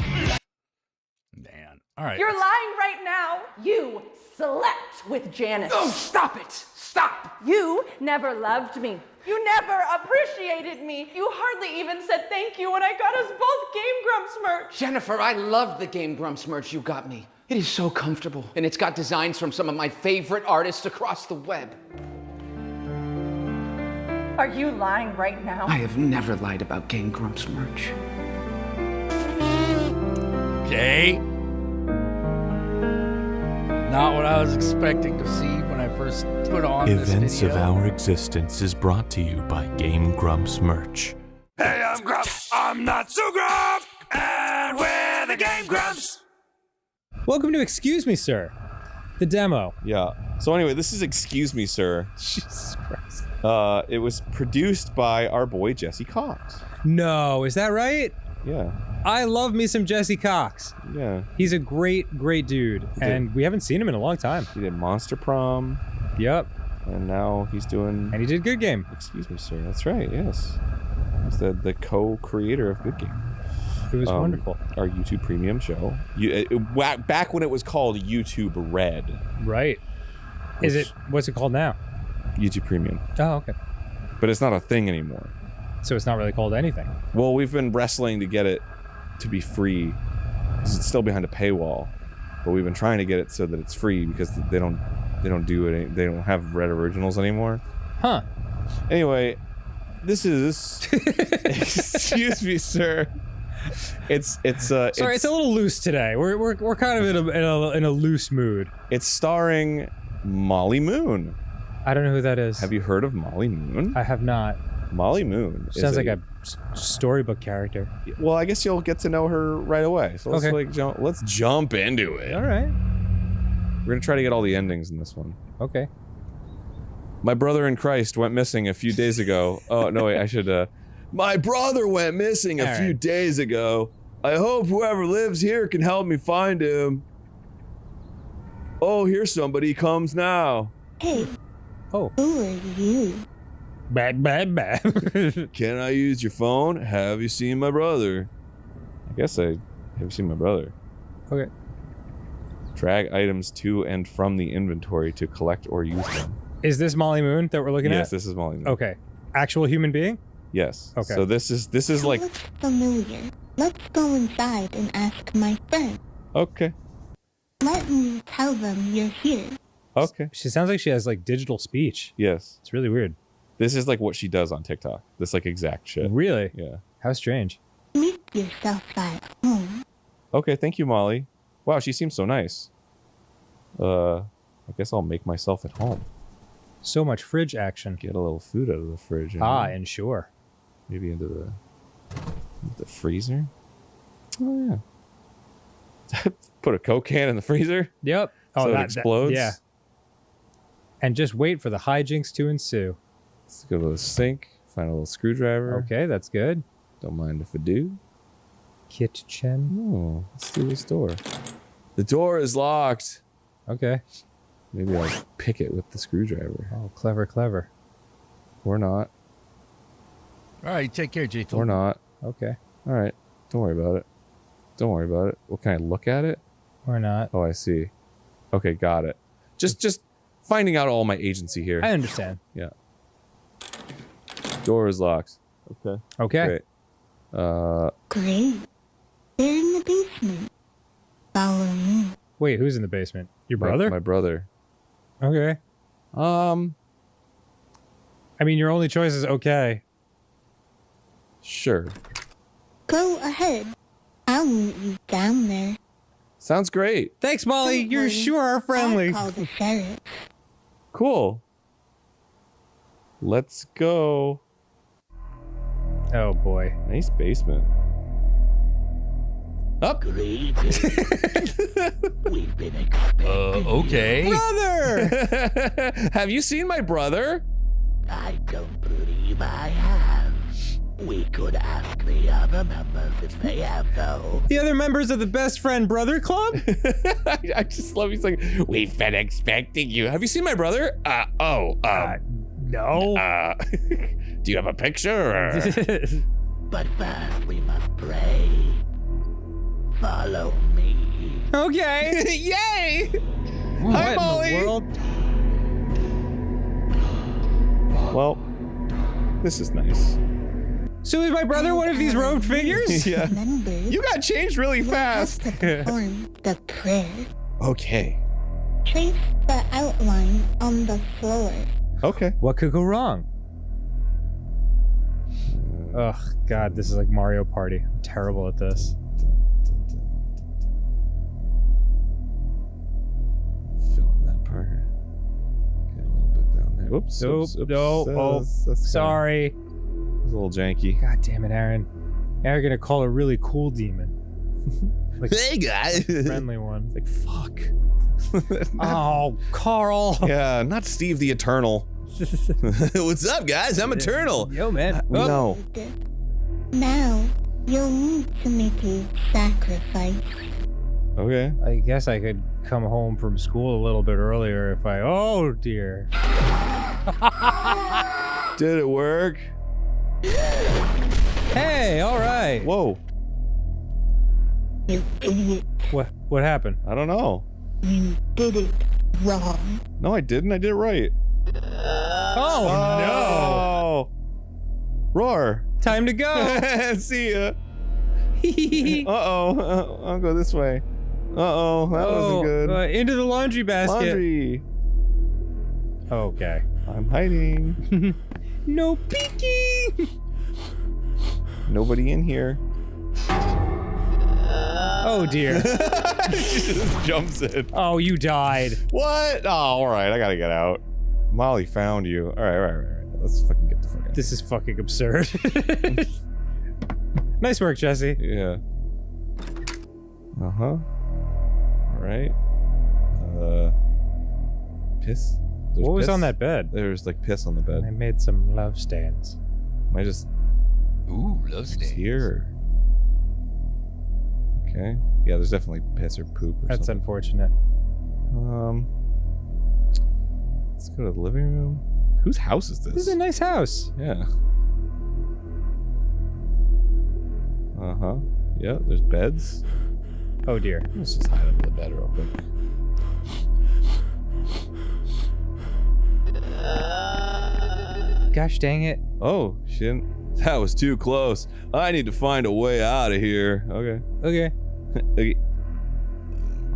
Man, all right. You're lying right now. You slept with Janice. Oh, stop it! Stop! You never loved me. You never appreciated me. You hardly even said thank you when I got us both Game Grumps merch. Jennifer, I love the Game Grumps merch you got me. It is so comfortable, and it's got designs from some of my favorite artists across the web. Are you lying right now? I have never lied about Game Grumps merch. Okay. Not what I was expecting to see when I first put on this video. Events of Our Existence is brought to you by Game Grumps merch. Hey, I'm Grumps. I'm not so Grump. And we're the Game Grumps. Welcome to Excuse Me, Sir. The demo. Yeah. So anyway, this is Excuse Me, Sir. Jesus Christ. It was produced by our boy Jesse Cox. No, is that right? Yeah. I love me some Jesse Cox. Yeah. He's a great dude. And we haven't seen him in a long time. He did Monster Prom. Yep. And now he's doing... And he did Good Game. Excuse Me, Sir. That's right, yes. He's the co-creator of Good Game. It was wonderful. Our YouTube Premium show. Back when it was called YouTube Red. Right. What's it called now? YouTube Premium. Oh, okay. But it's not a thing anymore. So it's not really called anything. Well, we've been wrestling to get it to be free. It's still behind a paywall, but we've been trying to get it so that it's free because they don't do it. They don't have Red Originals anymore. Huh. Anyway, this is Excuse Me, Sir. It's sorry, it's a little loose today. We're kind of in a loose mood. It's starring Molly Moon. I don't know who that is. Have you heard of Molly Moon? I have not. Molly Moon Sounds like a storybook character. Well, I guess you'll get to know her right away. So let's jump into it. All right. We're gonna try to get all the endings in this one. Okay. My brother in Christ went missing a few days ago. Oh no, wait, I should. My brother went missing a few days ago. I hope whoever lives here can help me find him. Oh, here somebody comes now. Hey. Oh. Who are you? Bad. Can I use your phone? Have you seen my brother? I guess have you seen my brother? Okay. Drag items to and from the inventory to collect or use them. Is this Molly Moon that we're looking at? Yes, this is Molly Moon. Okay. Actual human being? Yes. Okay. So this is like Looks familiar. Let's go inside and ask my friend. Okay. Let me tell them you're here. Okay. She sounds like she has like digital speech. Yes. It's really weird. This is like what she does on TikTok. This like exact shit. Really? Yeah. How strange. Make yourself at home. Okay, thank you, Molly. Wow, she seems so nice. I guess I'll make myself at home. So much fridge action. Get a little food out of the fridge. And sure. Maybe into the freezer. Oh yeah. Put a Coke can in the freezer. Yep. So it explodes. Yeah. And just wait for the hijinks to ensue. Let's go to the sink. Find a little screwdriver. Okay, that's good. Don't mind if I do. Kitchen. Oh, let's do this door. The door is locked. Okay. Maybe I'll pick it with the screwdriver. Oh, clever. Or not. All right, take care, J. Or not. Okay. All right. Don't worry about it. Don't worry about it. Well, can I look at it? Or not. Oh, I see. Okay, got it. Just finding out all my agency here. I understand. Yeah. Door is locked. Okay. Okay. Great. Great. They're in the basement. Follow me. Wait, who's in the basement? Your brother? My brother. Okay. I mean, your only choice is okay. Sure. Go ahead. I'll meet you down there. Sounds great. Thanks, Molly. Don't You worry. sure are friendly. I'll call the sheriff. Cool. Let's go. Oh boy. Nice basement. Up. We've been expecting okay. Brother! Have you seen my brother? I don't believe I have. We could ask the other members if they have though. The other members of the Best Friend Brother Club? I just love he's like, we've been expecting you. Have you seen my brother? No. Do you have a picture? Or? But first we must pray. Follow me. Okay. Yay! What Hi, in Molly. the world? Well, this is nice. So is my brother one of these robed figures? Yeah. You got changed really fast. Perform the prayer. Okay. Trace the outline on the floor. Okay. What could go wrong? Ugh, God, this is like Mario Party. I'm terrible at this. Fill in that part. Get a little bit down there. Oops. Nope. Oops, oops. No. Oh, that's sorry. It's a little janky. God damn it, Aaron. Now you're gonna call a really cool demon. Like, hey guys. like a friendly one. Like fuck. Oh, Carl. Yeah, not Steve the Eternal. What's up, guys? I'm Eternal. Yo, man. No. Now, you'll need to make a sacrifice. Okay. I guess I could come home from school a little bit earlier if I... Oh, dear. Did it work? Hey, all right. Whoa. You idiot. What happened? I don't know. You did it wrong. No, I didn't. I did it right. Oh, no. Roar. Time to go. See ya. Uh-oh. I'll go this way. Uh-oh. That wasn't good. Into the laundry basket. Laundry. Okay. I'm hiding. No peeking. Nobody in here. Oh, dear. She just jumps in. Oh, you died. What? Oh, all right. I gotta get out. Molly found you. All right. Let's fucking get the fuck out. This is fucking absurd. Nice work, Jesse. Yeah. Uh-huh. All right. Piss? There's What was piss? on that bed? There's like piss on the bed. I made some love stands. Am I just... Ooh, love stains. Here. Okay. Yeah, there's definitely piss or poop or That's something. unfortunate. Let's go to the living room. Whose house is this? This is a nice house. Yeah. Uh-huh. Yeah, there's beds. Oh, dear. Let's just hide under the bed real quick. Gosh dang it. Oh, she didn't... That was too close. I need to find a way out of here. Okay. Okay. Okay.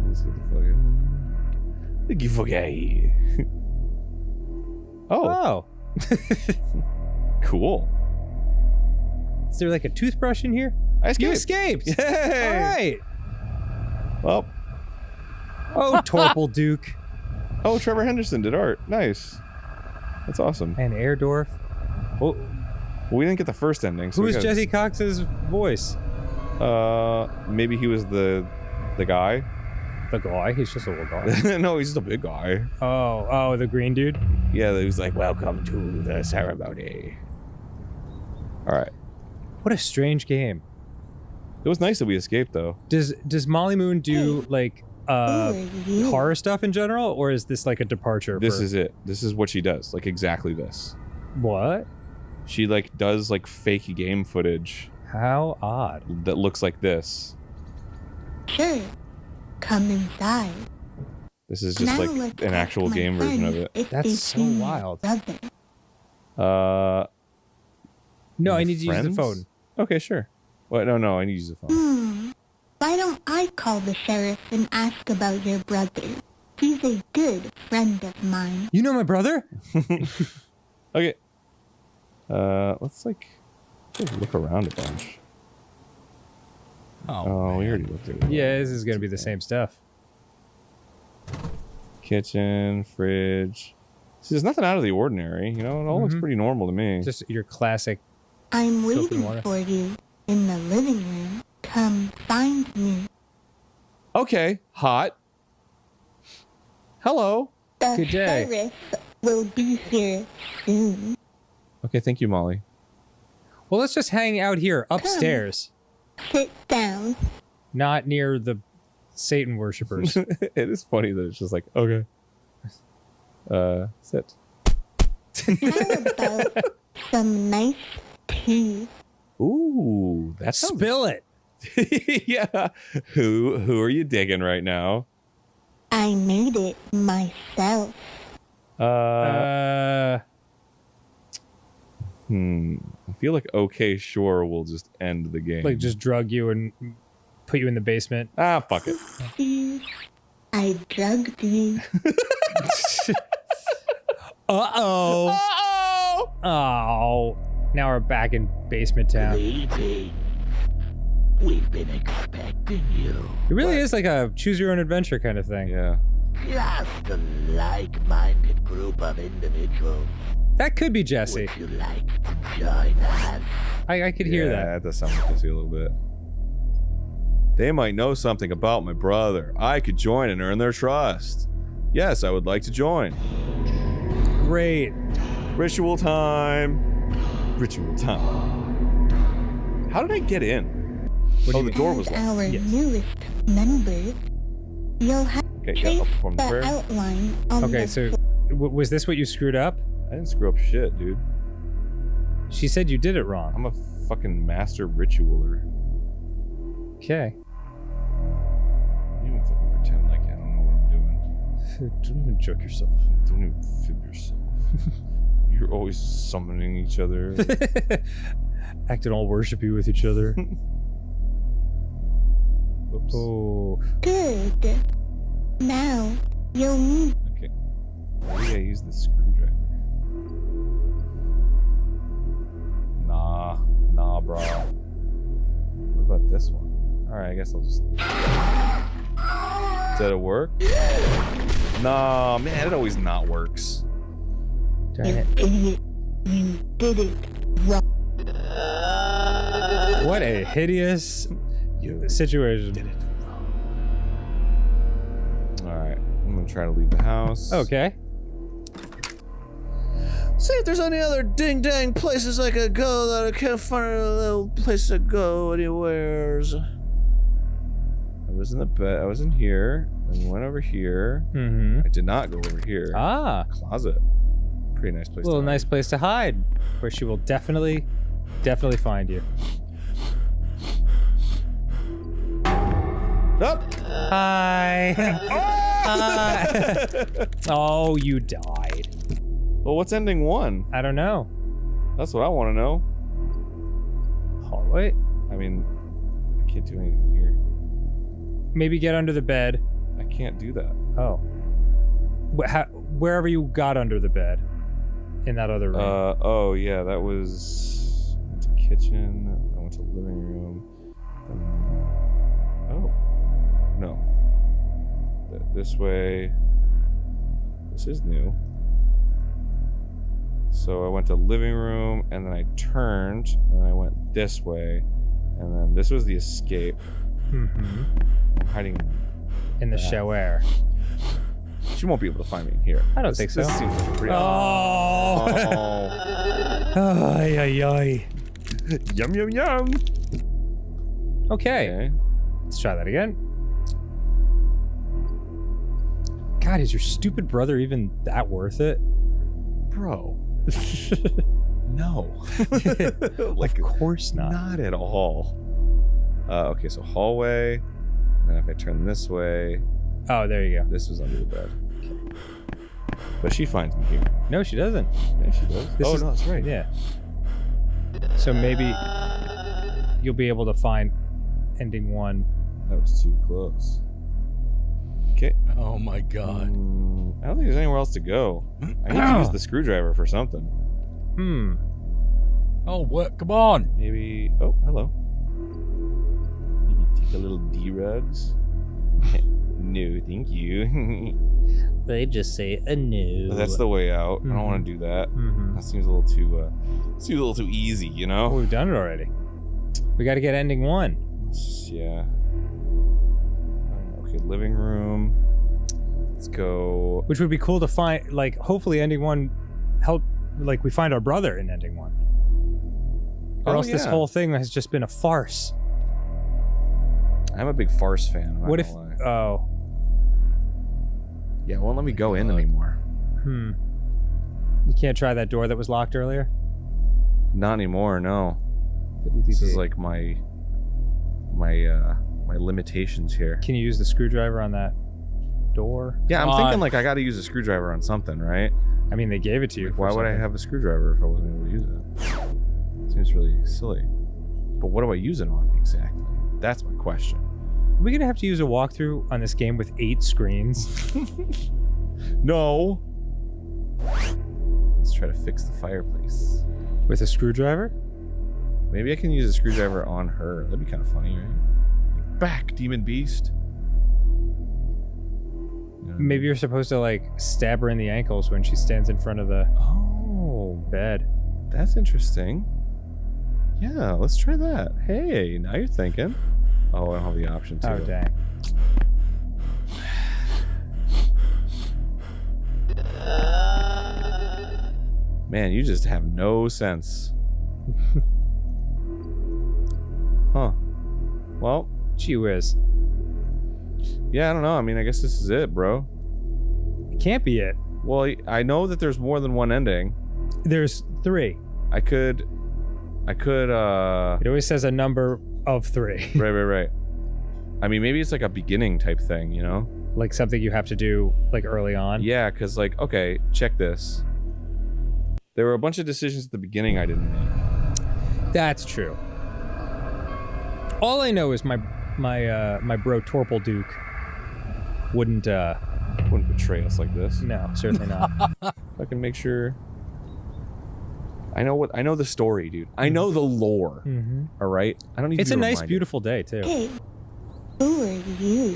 Let's get the fuck out. Get the fuck out of here. Oh. Cool. Is there like a toothbrush in here? I escaped. You escaped. Yay. All right. Well. Oh, Torple Duke. Oh, Trevor Henderson did art. Nice. That's awesome. And Airdorf. Oh. Well, we didn't get the first ending. So Who is Jesse Cox's voice? Maybe he was the guy. The guy? He's just a little guy. No, he's just a big guy. Oh, the green dude? Yeah, he was like, welcome to the ceremony. All right. What a strange game. It was nice that we escaped, though. Does Molly Moon do, like, horror stuff in general, or is this like a departure? This is it. This is what she does. Like, exactly this. What? She, like, does, like, fake game footage. How odd. That looks like this. Sure. Come inside. This is just, Now like, let's an actual ask my game version of friends it. if That's they've so seen your wild. brother. No, I need to use friends? the phone. Okay, sure. What? No, I need to use the phone. Why don't I call the sheriff and ask about your brother? He's a good friend of mine. You know my brother? Okay. Let's like look around a bunch. Oh, we already looked at it. Yeah, this is gonna be the same stuff. Kitchen, fridge. See, there's nothing out of the ordinary. You know, it all looks pretty normal to me. Just your classic. I'm Soap and waiting water. for you in the living room. Come find me. Okay, hot. Hello. The Good day. sheriff will be here soon. Okay, thank you, Molly. Well, let's just hang out here upstairs. Sit down. Not near the Satan worshippers. It is funny that it's just like, okay. Sit. How about some nice tea? Ooh, that sounds... Spill it. Yeah. Who are you digging right now? I made it myself. I feel like okay, sure will just end the game. Like just drug you and put you in the basement. Ah, fuck it. I drugged you. Uh-oh. Uh-oh. Oh. Now we're back in basement town. We've been expecting you. It really is like a choose your own adventure kind of thing. Yeah. Just a like-minded group of individuals. That could be Jesse. Would you like to join us? I could hear that. Yeah, that does sound like Jesse a little bit. They might know something about my brother. I could join and earn their trust. Yes, I would like to join. Great. Ritual time. Ritual time. How did I get in? Oh, the door was locked. Our newest member. You'll have Okay, to yeah, I'll perform the the prayer. outline on Okay, the so was this what you screwed up? I didn't screw up shit, dude. She said you did it wrong. I'm a fucking master ritualer. Okay. You don't fucking pretend like I don't know what I'm doing. Don't even joke yourself. Don't even fib yourself. You're always summoning each other. Acting all worshipy with each other. Whoops. Oh. Good. Now you'll need. Okay. Maybe I use the screwdriver. Nah, bro. What about this one? Alright, I guess I'll just... Did it work? Nah, man, it always not works. Darn it. Idiot. You did it wrong. What a hideous situation. Did it. Alright, I'm gonna try to leave the house. Okay. See if there's any other ding-dang places I could go that I can't find a little place to go anywheres. I was in the bed, I was in here, then went over here. Mm-hmm. I did not go over here. Ah. Closet. Pretty nice place A little to nice place to hide, where she will definitely find you. Up. Hi. Hi. Oh, you died. Well, what's ending one? I don't know. That's what I want to know. Hallway? I mean, I can't do anything here. Maybe get under the bed. I can't do that. Oh. Wherever you got under the bed. In that other room. Oh yeah, that was... I went to kitchen, I went to living room. Oh. No. This way. This is new. So I went to living room, and then I turned, and then I went this way, and then this was the escape. Mm-hmm. I'm hiding in the shower. She won't be able to find me in here. I don't think so. This seems like pretty... Oh! Ay, ay, ay. Yum, yum, yum. Okay. Let's try that again. God, is your stupid brother even that worth it? Bro. No. Like, of course not. Not at all. Okay, so hallway. And if I turn this way... Oh, there you go. This was under the bed. But she finds me here. No, she doesn't. Yeah, she does. This is, no, that's right. Yeah. So maybe you'll be able to find ending one. That was too close. Okay. Oh my god. I don't think there's anywhere else to go. I need to use the screwdriver for something. Hmm. Oh, what? Come on. Maybe... Oh, hello. Maybe take a little D-rugs. No, thank you. They just say a no. That's the way out. I don't want to do that. That seems a little too easy, you know? Well, we've done it already. We got to get ending one. Yeah. Okay, living room. Let's go. Which would be cool to find. Like, hopefully, ending one help. Like, we find our brother in ending one. Or else this whole thing has just been a farce. I'm a big farce fan. What if... Oh. Yeah, it won't let me go in anymore. You can't try that door that was locked earlier? Not anymore, no. This is like my limitations here. Can you use the screwdriver on that door? Yeah, I'm thinking like I got to use a screwdriver on something, right? I mean, they gave it to you. Like, why would I have a screwdriver if I wasn't able to use it? Seems really silly. But what do I use it on exactly? That's my question. Are we gonna have to use a walkthrough on this game with 8 screens? No. Let's try to fix the fireplace. With a screwdriver? Maybe I can use a screwdriver on her. That'd be kind of funny, right? Back, demon beast. Maybe you're supposed to like stab her in the ankles when she stands in front of the bed. That's interesting. Yeah, let's try that. Hey, now you're thinking. Oh, I don't have the option to. Oh, dang. Man, you just have no sense. Huh. Well, gee whiz. Yeah, I don't know. I mean, I guess this is it, bro. It can't be it. Well, I know that there's more than one ending. There's 3. I could It always says a number of 3. Right. I mean, maybe it's like a beginning type thing, you know? Like something you have to do like early on. Yeah, because like, okay, check this. There were a bunch of decisions at the beginning I didn't make. That's true. All I know is my bro Torple Duke wouldn't betray us like this. No, certainly not. I can make sure. I know the story, dude. I know the lore. All right. I don't need. It's to a be nice, reminded. beautiful day too. Hey, who are you?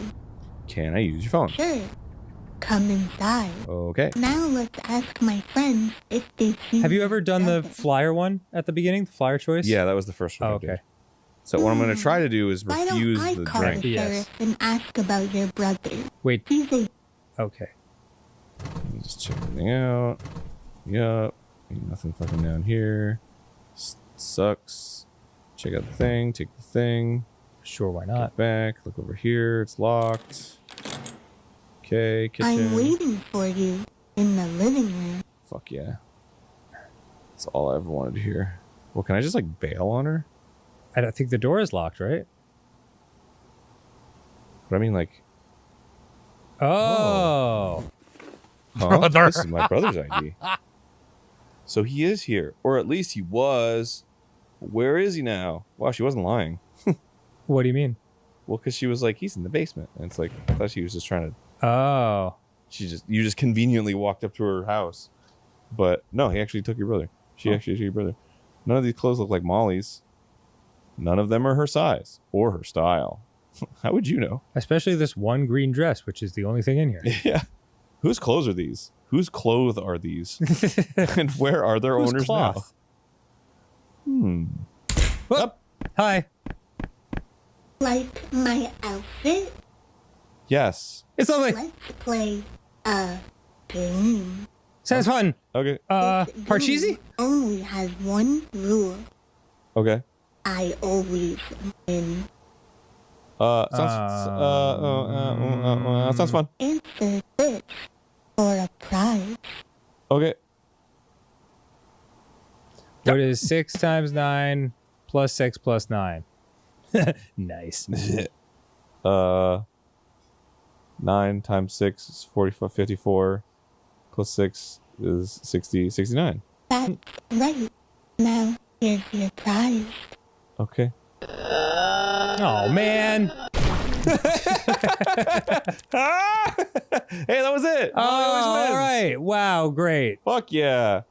Can I use your phone? Sure. Come inside. Okay. Now let's ask my friends if they see. Have you ever done the flyer one at the beginning? The flyer choice? Yeah, that was the first one. Oh, I did. okay. So what I'm going to try to do is Why refuse don't I the call drink. the sheriff and ask about your brother? Wait. He's a Okay. Just check everything out. Yup. Ain't nothing fucking down here. Sucks. Check out the thing. Take the thing. Sure, why not? Get back. Look over here. It's locked. Okay, kitchen. I'm waiting for you in the living room. Fuck yeah. That's all I ever wanted to hear. Well, can I just like bail on her? I don't think the door is locked, right? But I mean, like. Oh. Huh? Brother. This is my brother's ID. So he is here, or at least he was. Where is he now? Wow, she wasn't lying. What do you mean? Well, because she was like, he's in the basement, and it's like I thought she was just trying to. Oh. You just conveniently walked up to her house, but no, he actually took your brother. She actually took your brother. None of these clothes look like Molly's. None of them are her size or her style. How would you know? Especially this one green dress, which is the only thing in here. Yeah. Whose clothes are these? Whose clothes are these? And where are their Whose owners cloth? now? Up. Hi. Like my outfit? Yes. It's lovely. Let's play a game. Sounds fun. Okay. Parcheesi? Only has one rule. Okay. I always win. Sounds fun. Answer this for a prize. Okay. What is 6 times 9 plus 6 plus 9? Nice. 9 times 6 is 44, 54. Plus 6 is 60, 69. That's right. Now, here's your prize. Okay. Oh, man. Hey, that was it. Oh, all right. Wow, great. Fuck yeah.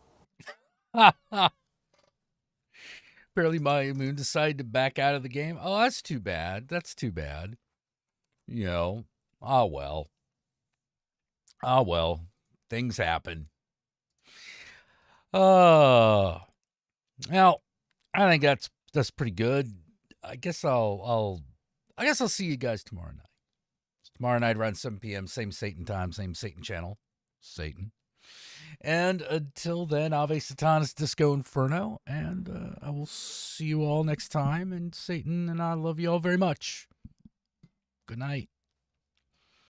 Apparently my Moon decided to back out of the game. Oh, that's too bad. That's too bad. You know, well. Things happen. Now, I think that's pretty good. I guess I'll see you guys tomorrow night. Tomorrow night around 7 p.m., same Satan time, same Satan channel. Satan. And until then, Ave Satanas Disco Inferno, and I will will see you all next time, and Satan and I love you all very much. Good night.